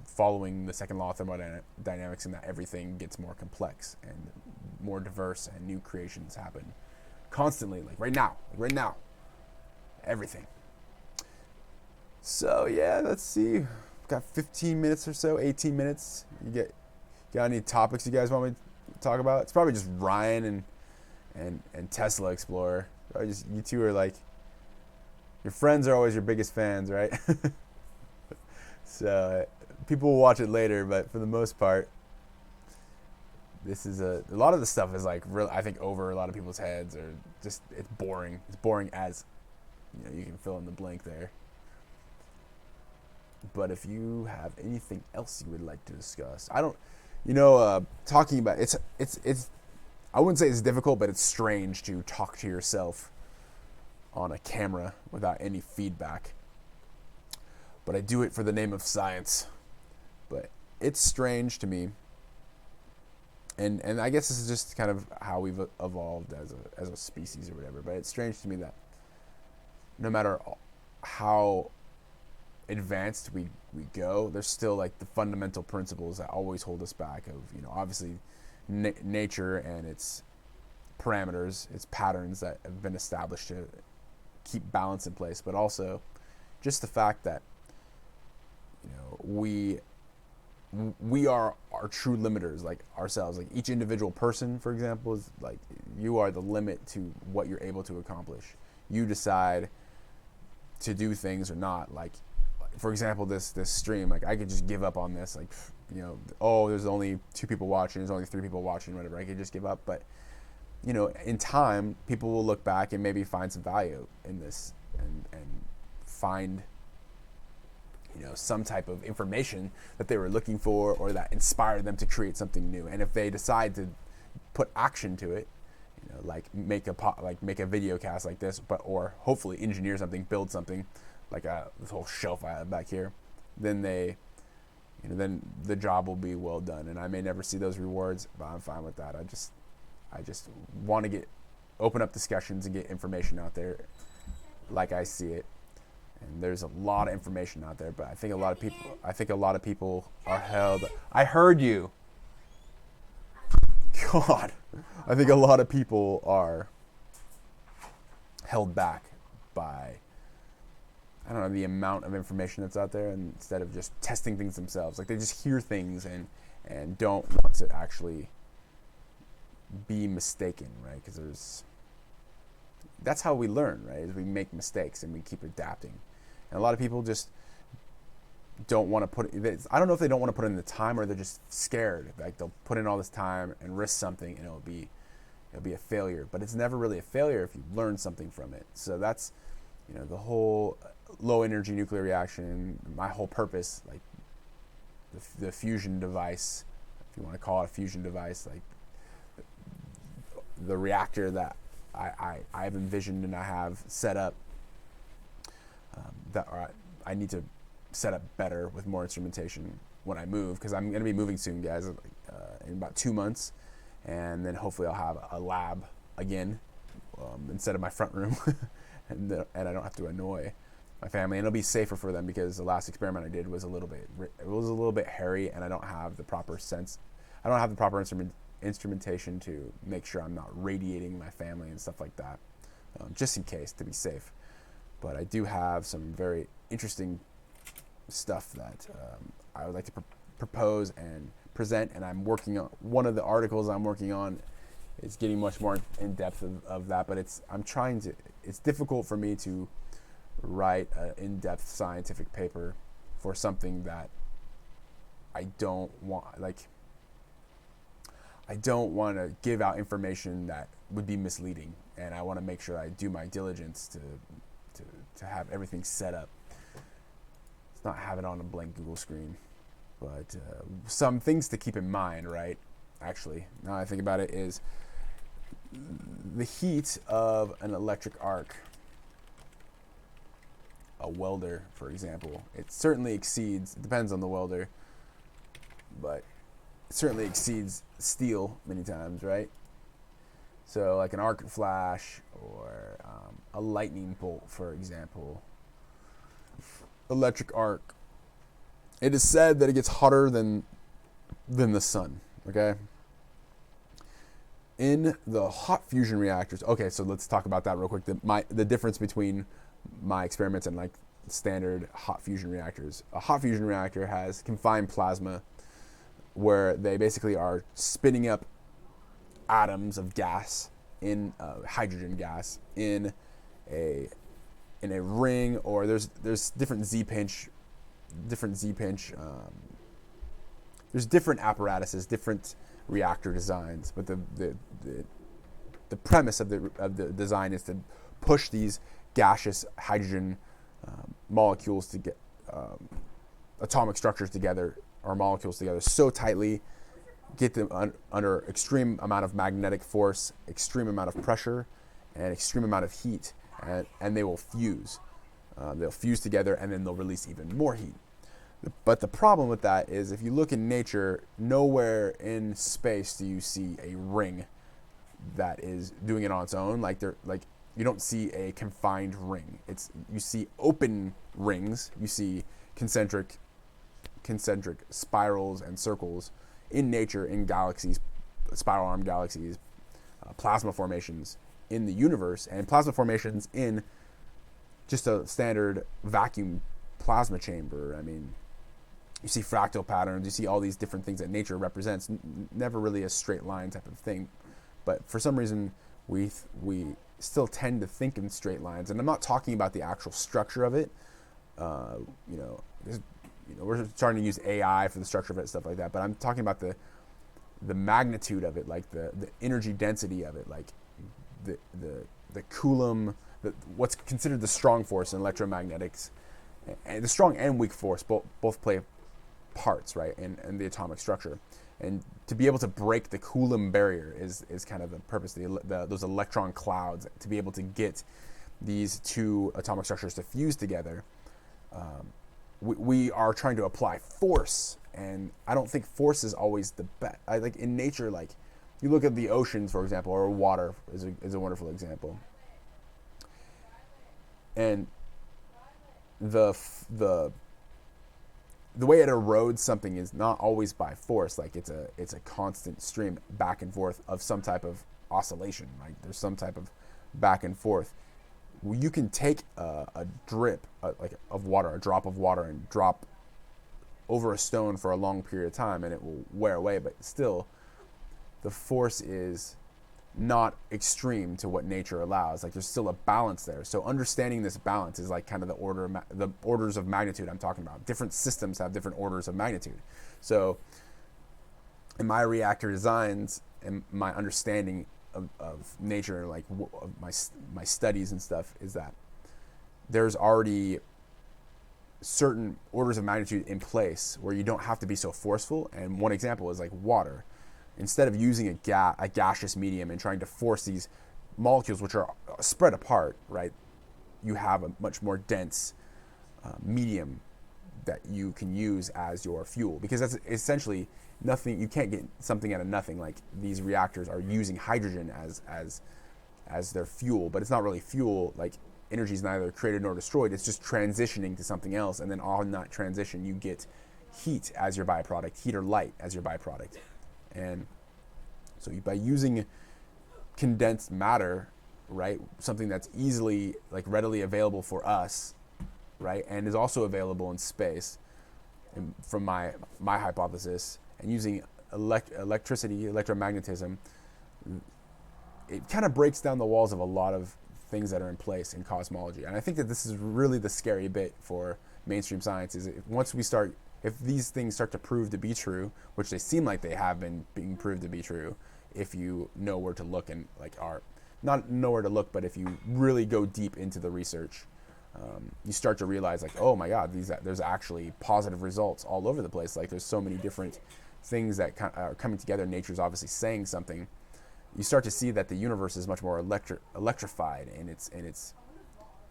following the second law of thermodynamics, and that everything gets more complex and more diverse, and new creations happen constantly, like right now, everything. So yeah, let's see. Got 15 minutes or so, 18 minutes. Got any topics you guys want me to talk about? It's probably just Ryan and Tesla Explorer. Probably just you two are like, your friends are always your biggest fans, right? So people will watch it later, but for the most part, this is a lot of the stuff is like real. I think over a lot of people's heads, or just it's boring. It's boring as you can fill in the blank there. But if you have anything else you would like to discuss, talking about it's. I wouldn't say it's difficult, but it's strange to talk to yourself on a camera without any feedback. But I do it for the name of science. But it's strange to me. And I guess this is just kind of how we've evolved as a species or whatever. But it's strange to me that no matter how advanced we go, there's still like the fundamental principles that always hold us back of, obviously nature and its parameters, its patterns that have been established to keep balance in place, but also just the fact that we are our true limiters, like ourselves. Like each individual person, for example, is like you are the limit to what you're able to accomplish. You decide to do things or not. Like, for example, this stream, like I could just give up on this, like, there's only 2 people watching, there's only 3 people watching, whatever. I could just give up, but in time, people will look back and maybe find some value in this and find some type of information that they were looking for, or that inspired them to create something new. And if they decide to put action to it, like make a video cast like this, or hopefully engineer something, build something like this whole shelf I have back here, then then the job will be well done. And I may never see those rewards, but I'm fine with that. I just want to open up discussions and get information out there like I see it. And there's a lot of information out there, but I think a lot of people are held. I heard you. God. I think a lot of people are held back by, I don't know, the amount of information that's out there, and instead of just testing things themselves. Like they just hear things and don't want to actually be mistaken, right? Because that's how we learn, right? Is we make mistakes and we keep adapting. And a lot of people just don't want to put it. I don't know if they don't want to put in the time, or they're just scared. Like they'll put in all this time and risk something, and it'll be a failure. But it's never really a failure if you learn something from it. So that's the whole low energy nuclear reaction. My whole purpose, like the fusion device, if you want to call it a fusion device, like the reactor that I've envisioned and I have set up, I need to set up better with more instrumentation when I move, because I'm going to be moving soon, guys, in about 2 months, and then hopefully I'll have a lab again instead of my front room, and I don't have to annoy my family, and it'll be safer for them, because the last experiment I did was a little bit hairy, and I don't have the proper instrumentation to make sure I'm not radiating my family and stuff like that, just in case, to be safe. But I do have some very interesting stuff that I would like to propose and present, and I'm working on one of the articles I'm working on is getting much more in depth of that, but it's difficult for me to write an in-depth scientific paper for something that I don't want to give out information that would be misleading, and I want to make sure I do my diligence to have everything set up. It's not have it on a blank Google screen, but some things to keep in mind, right? Actually, now I think about it, is the heat of an electric arc. A welder, for example, it certainly exceeds, it depends on the welder, but it certainly exceeds steel many times, right? So like an arc flash or a lightning bolt, for example. Electric arc. It is said that it gets hotter than the sun, okay? In the hot fusion reactors, okay, so let's talk about that real quick. The difference between my experiments and like standard hot fusion reactors. A hot fusion reactor has confined plasma where they basically are spinning up atoms of gas in hydrogen gas in a ring, or there's different Z-pinch, there's different apparatuses, different reactor designs, but the premise of the design is to push these gaseous hydrogen molecules to get atomic structures together, or molecules together so tightly, get them under extreme amount of magnetic force, extreme amount of pressure, and extreme amount of heat, and they will fuse. They'll fuse together, and then they'll release even more heat. But the problem with that is, if you look in nature, nowhere in space do you see a ring that is doing it on its own. You don't see a confined ring. You see open rings. You see concentric spirals and circles in nature, in galaxies, spiral arm galaxies, plasma formations in the universe, and plasma formations in just a standard vacuum plasma chamber. I mean, you see fractal patterns, you see all these different things that nature represents, never really a straight line type of thing. But for some reason, we still tend to think in straight lines. And I'm not talking about the actual structure of it. We're starting to use AI for the structure of it, stuff like that. But I'm talking about the magnitude of it, like the energy density of it, like the Coulomb, what's considered the strong force in electromagnetics, and the strong and weak force both play parts, right, in the atomic structure. And to be able to break the Coulomb barrier is kind of the purpose, those electron clouds, to be able to get these two atomic structures to fuse together. We are trying to apply force, and I don't think force is always the best. Like in nature, like you look at the oceans, for example, or water is a wonderful example. And the way it erodes something is not always by force. Like it's a constant stream back and forth of some type of oscillation. Like there's some type of back and forth. You can take a drip of water, a drop of water, and drop over a stone for a long period of time, and it will wear away. But still, the force is not extreme to what nature allows. Like there's still a balance there. So understanding this balance is like kind of the orders of magnitude I'm talking about. Different systems have different orders of magnitude. So in my reactor designs and my understanding of nature, like of my studies and stuff, is that there's already certain orders of magnitude in place where you don't have to be so forceful. And one example is like water. Instead of using a gaseous medium and trying to force these molecules, which are spread apart, right, you have a much more dense medium that you can use as your fuel, because that's essentially nothing. You can't get something out of nothing. Like these reactors are using hydrogen as their fuel, but it's not really fuel. Like energy is neither created nor destroyed. It's just transitioning to something else, and then on that transition, you get heat as your byproduct, heat or light as your byproduct. And so by using condensed matter, right, something that's easily, like readily available for us, right, and is also available in space, and from my hypothesis, and using electricity, electromagnetism, it kind of breaks down the walls of a lot of things that are in place in cosmology. And I think that this is really the scary bit for mainstream science, is once we start if these things start to prove to be true, which they seem like they have been being proved to be true, if you know where to look and like are not know where to look, but if you really go deep into the research, you start to realize like, oh my God, there's actually positive results all over the place. Like there's so many different things that are coming together. Nature's obviously saying something. You start to see that the universe is much more electrified, and it's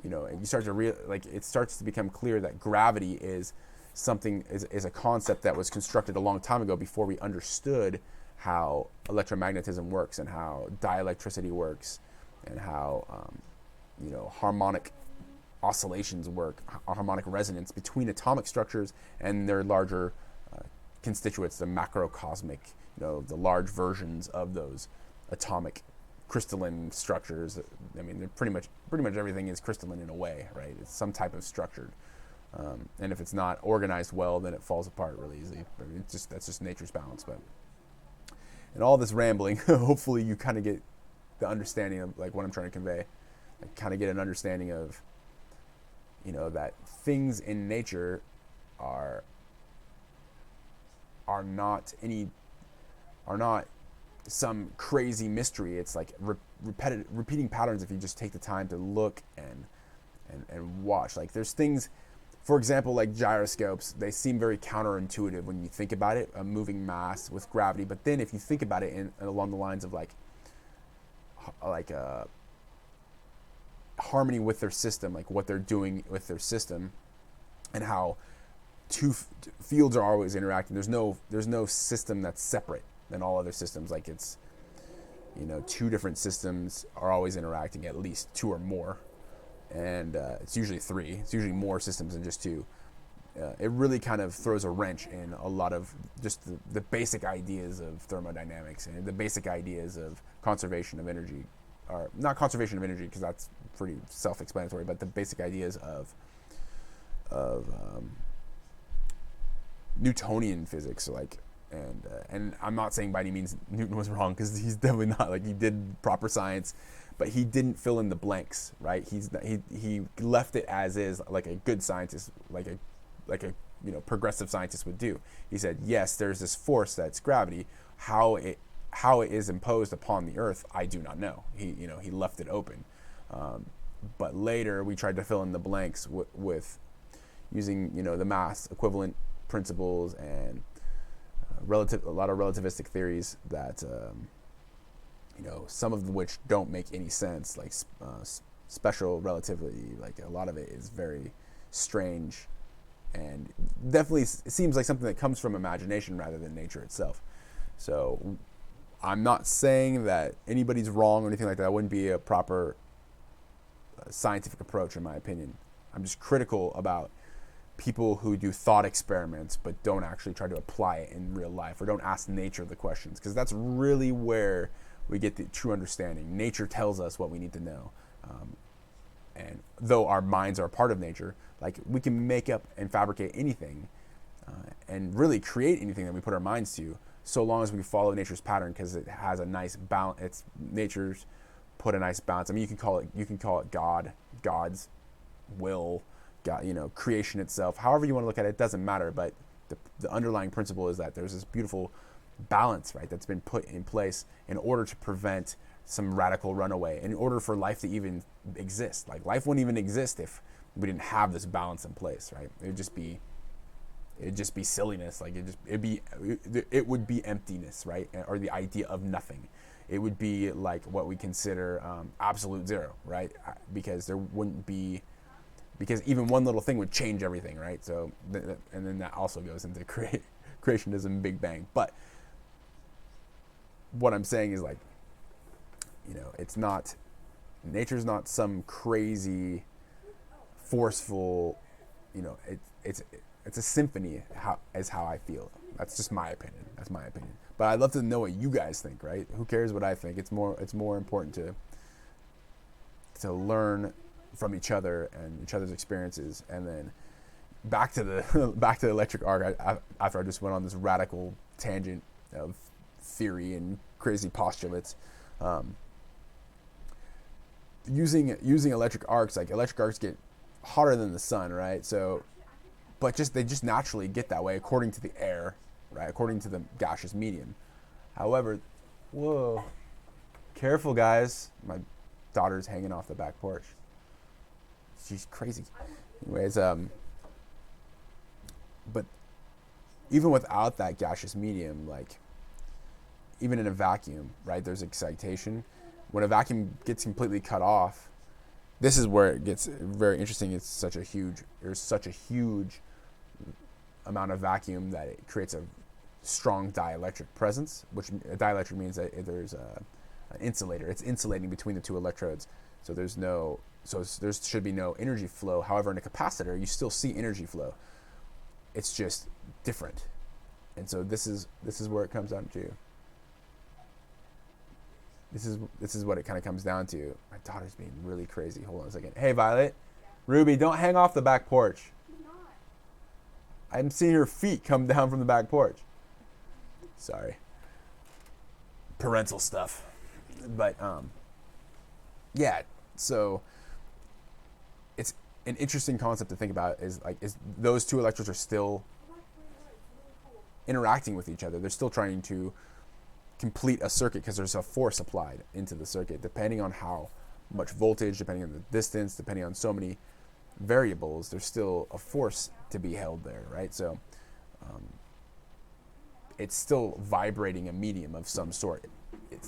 you know, and you start to it starts to become clear that gravity is something is a concept that was constructed a long time ago before we understood how electromagnetism works and how dielectricity works and how you know, harmonic oscillations work, harmonic resonance between atomic structures and their larger constituents, the macrocosmic, you know, the large versions of those atomic crystalline structures. I mean, they're pretty much everything is crystalline in a way, right? It's some type of structured, and if it's not organized well, then it falls apart really easily. But that's just nature's balance. But and all this rambling, hopefully you kind of get the understanding of like what I'm trying to convey. Like, kind of get an understanding of, you know, that things in nature are not some crazy mystery. It's like repeating patterns if you just take the time to look and watch. Like there's things, for example, like gyroscopes, they seem very counterintuitive when you think about it, a moving mass with gravity. But then if you think about it along the lines of like harmony with their system, like what they're doing with their system and how two fields are always interacting. There's no system that's separate than all other systems. Like it's, you know, two different systems are always interacting, at least two or more, and it's usually three. It's usually more systems than just two. It really kind of throws a wrench in a lot of just the basic ideas of thermodynamics and the basic ideas of conservation of energy, or not conservation of energy because that's pretty self-explanatory, but the basic ideas of Newtonian physics, like, and I'm not saying by any means Newton was wrong, because he's definitely not. Like, he did proper science, but he didn't fill in the blanks, right? He left it as is, like a good scientist, like a you know, progressive scientist would do. He said, yes, there's this force that's gravity. How it is imposed upon the Earth, I do not know. He left it open. But later we tried to fill in the blanks with using, you know, the mass equivalent principles and a lot of relativistic theories that you know, some of which don't make any sense, like special relativity. Like a lot of it is very strange, and definitely it seems like something that comes from imagination rather than nature itself. So I'm not saying that anybody's wrong or anything like that. That wouldn't be a proper scientific approach, in my opinion. I'm just critical about people who do thought experiments but don't actually try to apply it in real life, or don't ask nature the questions, because that's really where we get the true understanding. Nature tells us what we need to know. And though our minds are a part of nature, like, we can make up and fabricate anything and really create anything that we put our minds to, so long as we follow nature's pattern, because it has a nice balance. It's nature's put a nice balance. I mean, you can call it God's will, God, you know, creation itself. However you want to look at it, it doesn't matter. But the underlying principle is that there's this beautiful balance, right, that's been put in place in order to prevent some radical runaway, in order for life to even exist. Like, life wouldn't even exist if we didn't have this balance in place, right? It'd just be silliness. Like, it would be emptiness, right? Or the idea of nothing. It would be like what we consider absolute zero, right? Because there wouldn't be, because even one little thing would change everything, right? So, and then that also goes into creationism, Big Bang. But what I'm saying is, like, you know, it's not, nature's not some crazy, forceful, you know, it's a symphony, is how I feel. That's just my opinion. That's my opinion. But I'd love to know what you guys think, right? Who cares what I think? It's more important to learn from each other and each other's experiences. And then back to the electric arc, after I just went on this radical tangent of theory and crazy postulates. Using electric arcs, like, electric arcs get hotter than the sun, right? So but they just naturally get that way according to the air, right? According to the gaseous medium. However, whoa, careful guys. My daughter's hanging off the back porch. She's crazy. Anyways, but even without that gaseous medium, like even in a vacuum, right, there's excitation. When a vacuum gets completely cut off, this is where it gets very interesting. There's such a huge amount of vacuum that it creates a strong dielectric presence, which a dielectric means that there's an insulator. It's insulating between the two electrodes. So there should be no energy flow. However, in a capacitor, you still see energy flow. It's just different. And so this is where it comes down to. This is what it kind of comes down to. My daughter's being really crazy. Hold on a second. Hey, Violet. Ruby, don't hang off the back porch. I'm seeing her feet come down from the back porch. Sorry. Parental stuff. But, yeah, so it's an interesting concept to think about is those two electrodes are still interacting with each other. They're still trying to complete a circuit because there's a force applied into the circuit depending on how much voltage, depending on the distance, depending on so many variables. There's still a force to be held there, right? So it's still vibrating a medium of some sort. It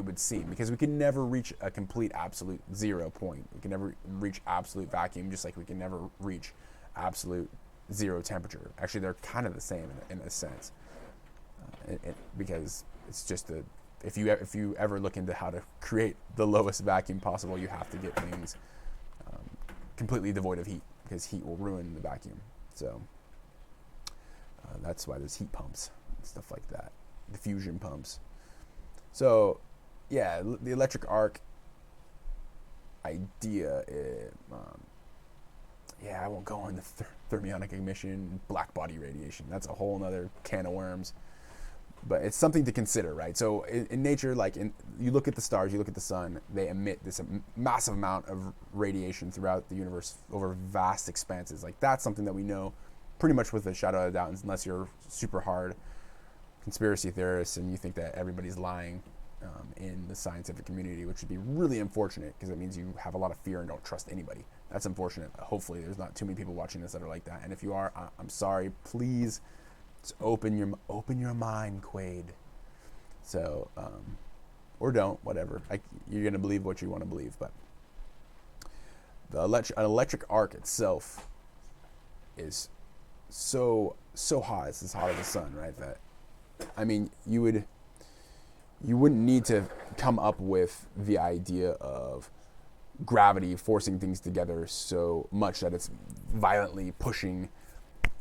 would seem, because we can never reach a complete absolute 0 point. We can never reach absolute vacuum, just like we can never reach absolute zero temperature. Actually, they're kind of the same in a sense, because it's just if you ever look into how to create the lowest vacuum possible, you have to get things completely devoid of heat, because heat will ruin the vacuum. So that's why there's heat pumps and stuff like that, the fusion pumps. So yeah, the electric arc idea, I won't go into thermionic emission, black body radiation. That's a whole nother can of worms. But it's something to consider, right? So in nature, you look at the stars, you look at the sun, they emit this massive amount of radiation throughout the universe over vast expanses. Like, that's something that we know pretty much with a shadow of a doubt, unless you're super hard conspiracy theorists and you think that everybody's lying in the scientific community, which would be really unfortunate, because it means you have a lot of fear and don't trust anybody. That's unfortunate. Hopefully there's not too many people watching this that are like that. And if you are, I'm sorry. Please, open your mind, Quaid. So, or don't, whatever. You're gonna believe what you want to believe, but an electric arc itself is so hot. It's as hot as the sun, right? That, I mean, you wouldn't need to come up with the idea of gravity forcing things together so much that it's violently pushing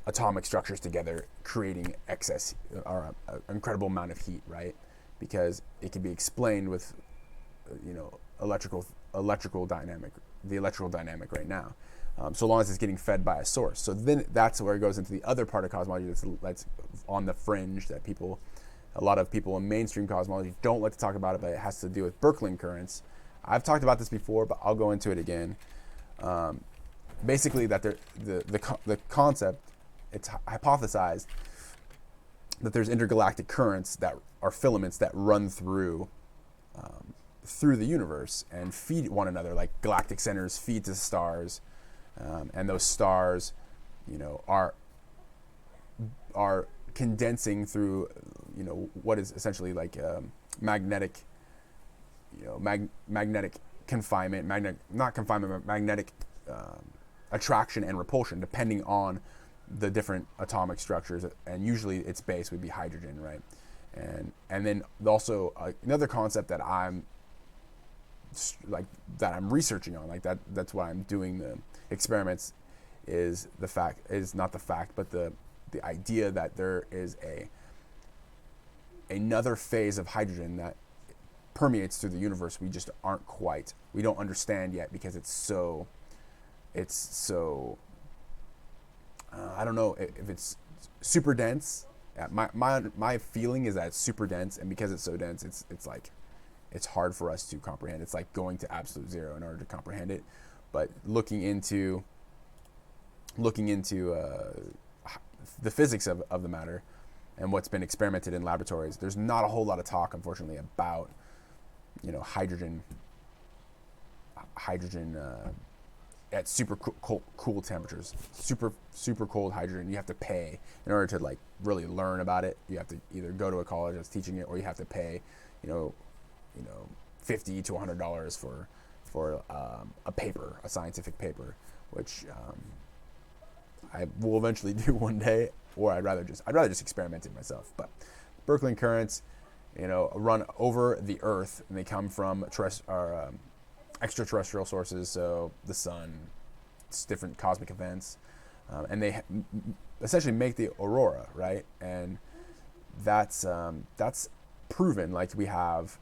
atomic structures together, creating excess or an incredible amount of heat, right? Because it can be explained with, electrical dynamic, the electrical dynamic right now, so long as it's getting fed by a source. So then that's where it goes into the other part of cosmology that's on the fringe, that a lot of people in mainstream cosmology don't like to talk about it, but it has to do with Birkeland currents. I've talked about this before, but I'll go into it again. Basically, that the concept, it's hypothesized that there's intergalactic currents that are filaments that run through the universe and feed one another, like galactic centers feed to stars, and those stars, are condensing through, what is essentially like magnetic, magnetic confinement, magnetic attraction and repulsion, depending on the different atomic structures, and usually its base would be hydrogen, right? And then also another concept that I'm researching on, that's why I'm doing the experiments, is not the fact, but the idea that there is another phase of hydrogen that permeates through the universe. We don't understand yet, because it's so I don't know if it's super dense. My feeling is that it's super dense, and because it's so dense, it's hard for us to comprehend. It's like going to absolute zero in order to comprehend it. But looking into looking into the physics of the matter and what's been experimented in laboratories. There's not a whole lot of talk, unfortunately, about hydrogen at super cool temperatures. Super cold hydrogen. You have to pay in order to like really learn about it. You have to either go to a college that's teaching it, or you have to pay, $50 to $100 for a paper, a scientific paper, which I will eventually do one day, or I'd rather just experiment it myself. But Birkeland currents, run over the Earth, and they come from extraterrestrial sources, so the sun, it's different cosmic events, and they essentially make the aurora, right? And that's proven. Like, we have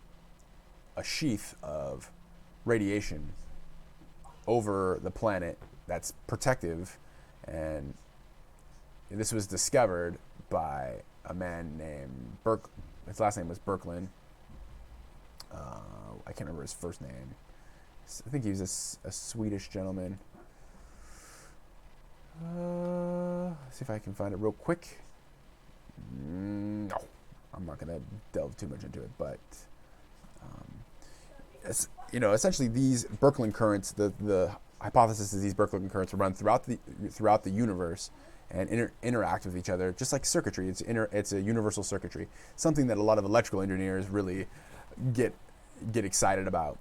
a sheath of radiation over the planet that's protective, and this was discovered by a man named his last name was Birkeland. I can't remember his first name. I think he was a Swedish gentleman. See if I can find it real quick. No, I'm not going to delve too much into it, but essentially these Birkeland currents, the hypothesis is these Birkeland currents run throughout the universe and interact with each other, just like circuitry. It's a universal circuitry, something that a lot of electrical engineers really get excited about,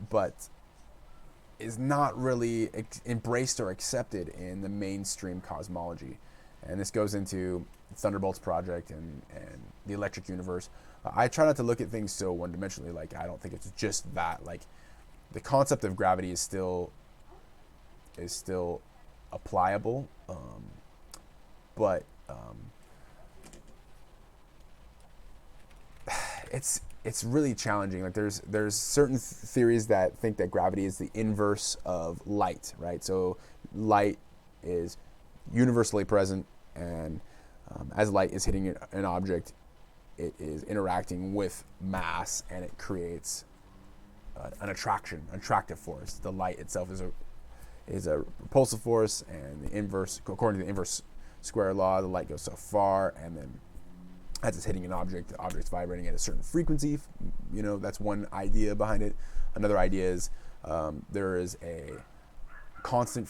but is not really embraced or accepted in the mainstream cosmology. And this goes into Thunderbolt's project and the electric universe. I try not to look at things so one-dimensionally. Like, I don't think it's just that. Like, the concept of gravity is still applicable, but it's really challenging. Like, there's certain theories that think that gravity is the inverse of light, right? So light is universally present, and as light is hitting an object, it is interacting with mass, and it creates an attractive force. The light itself is a repulsive force, and the inverse, according to the inverse square law, the light goes so far, and then as it's hitting an object, the object's vibrating at a certain frequency. That's one idea behind it. Another idea is there is a constant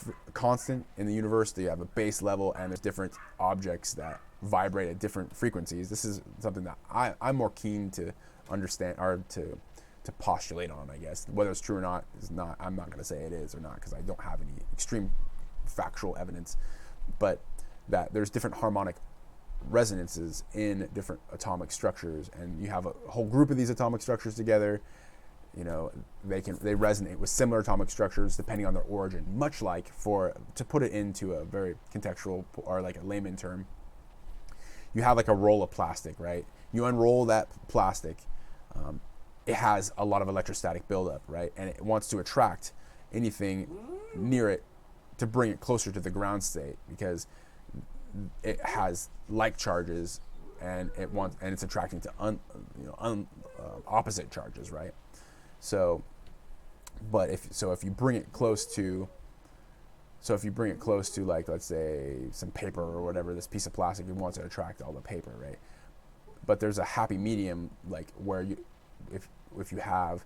in the universe. You have a base level, and there's different objects that vibrate at different frequencies. This is something that I'm more keen to understand, or to postulate on, I guess. Whether it's true or not is not. I'm not going to say it is or not, because I don't have any extreme factual evidence. But that there's different harmonic resonances in different atomic structures, and you have a whole group of these atomic structures together. They resonate with similar atomic structures depending on their origin. Much like, to put it into a very contextual or like a layman term, you have like a roll of plastic, right? You unroll that plastic, it has a lot of electrostatic buildup, right? And it wants to attract anything near it to bring it closer to the ground state, because it has like charges, and it's attracting to opposite charges, right? So, but if you bring it close to, like, let's say some paper or whatever, this piece of plastic, it wants to attract all the paper, right? But there's a happy medium, like, where if you have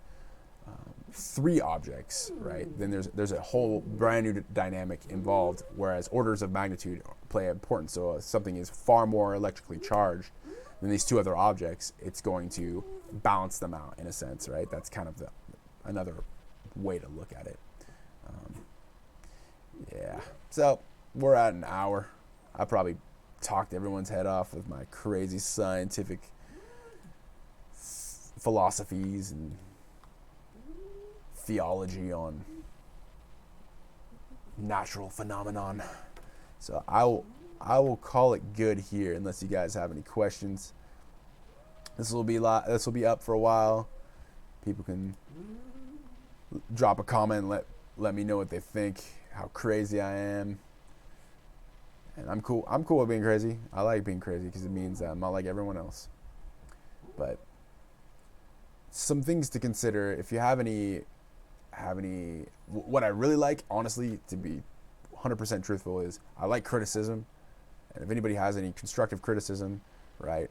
three objects, right, then there's a whole brand new dynamic involved, whereas orders of magnitude play importance. So if something is far more electrically charged than these two other objects, it's going to balance them out in a sense, right? That's kind of another way to look at it. Yeah. So we're at an hour. I probably talked everyone's head off with my crazy scientific philosophies and theology on natural phenomenon. So I will call it good here, unless you guys have any questions. This will be up for a while. People can drop a comment and let me know what they think, how crazy I am. And I'm cool with being crazy. I like being crazy because it means I'm not like everyone else. But some things to consider if you have any, what I really like, honestly, to be 100% truthful, is I like criticism. And if anybody has any constructive criticism, right,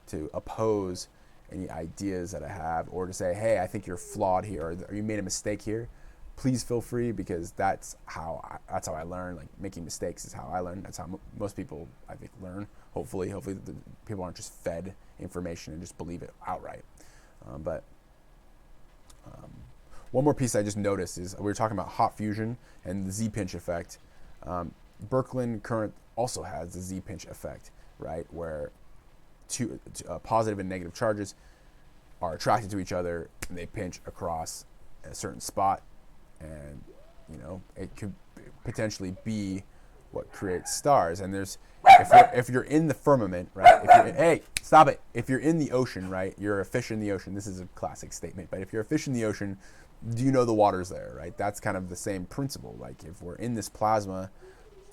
to oppose any ideas that I have, or to say, hey, I think you're flawed here, or you made a mistake here, please feel free, because that's how I learn. Like, making mistakes is how I learn. That's how most people, I think, learn. Hopefully the people aren't just fed information and just believe it outright. One more piece I just noticed is, we were talking about hot fusion and the Z-pinch effect. Birkeland current also has the Z-pinch effect, right, where two positive and negative charges are attracted to each other, and they pinch across a certain spot, and it could potentially be what creates stars. And there's, if you're in the firmament, right, hey, stop it, if you're in the ocean, right, you're a fish in the ocean. This is a classic statement, but if you're a fish in the ocean, do you know the water's there, right? That's kind of the same principle. Like, if we're in this plasma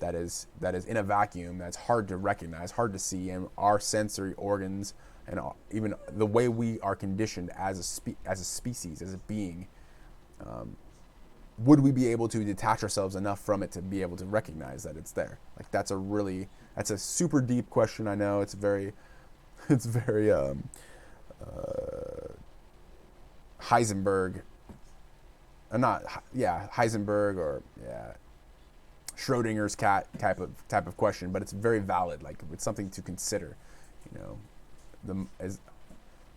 that is in a vacuum, that's hard to recognize, hard to see, and our sensory organs and even the way we are conditioned as a species, as a being, would we be able to detach ourselves enough from it to be able to recognize that it's there? Like, that's a super deep question. I know it's very Heisenberg, Heisenberg, or Schrodinger's cat type of question, but it's very valid. Like, it's something to consider. The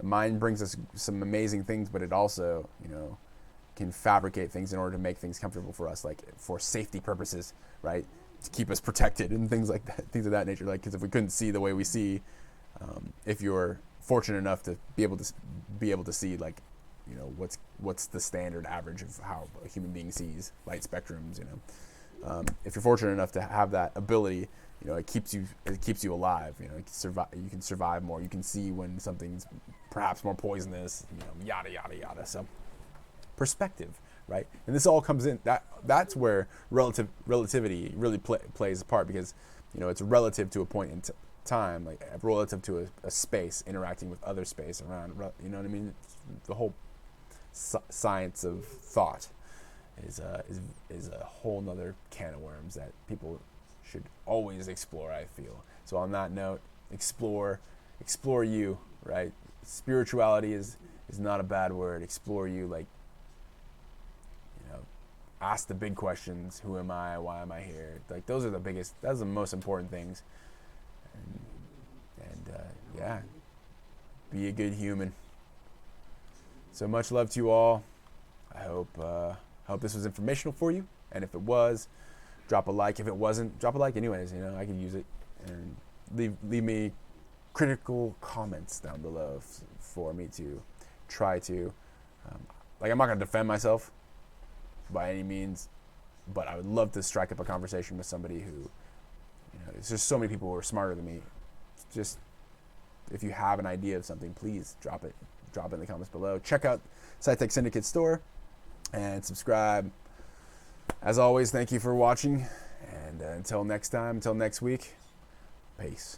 mind brings us some amazing things, but it also, can fabricate things in order to make things comfortable for us, like for safety purposes, right? To keep us protected and things like that, things of that nature. Like, because if we couldn't see the way we see, if you're fortunate enough to be able to see, like, what's the standard average of how a human being sees light spectrums, if you're fortunate enough to have that ability, it keeps you alive. You can survive more. You can see when something's perhaps more poisonous. Yada yada yada. So, perspective, right? And this all comes in. That's where relativity really plays a part, because it's relative to a point in time, like relative to a space interacting with other space around. You know what I mean? The whole science of thought is a whole nother can of worms that people should always explore, I feel. So on that note, explore you, right? Spirituality is not a bad word. Explore you, like, ask the big questions. Who am I? Why am I here? Like, those are the most important things. And be a good human. So much love to you all. I hope this was informational for you. And if it was, drop a like. If it wasn't, drop a like anyways. I could use it. And leave me critical comments down below for me to try to. I'm not gonna defend myself by any means, but I would love to strike up a conversation with somebody who, there's just so many people who are smarter than me. Just, if you have an idea of something, please drop it in the comments below. Check out SciTech Syndicate store and subscribe. As always, thank you for watching, and until next time, until next week, peace.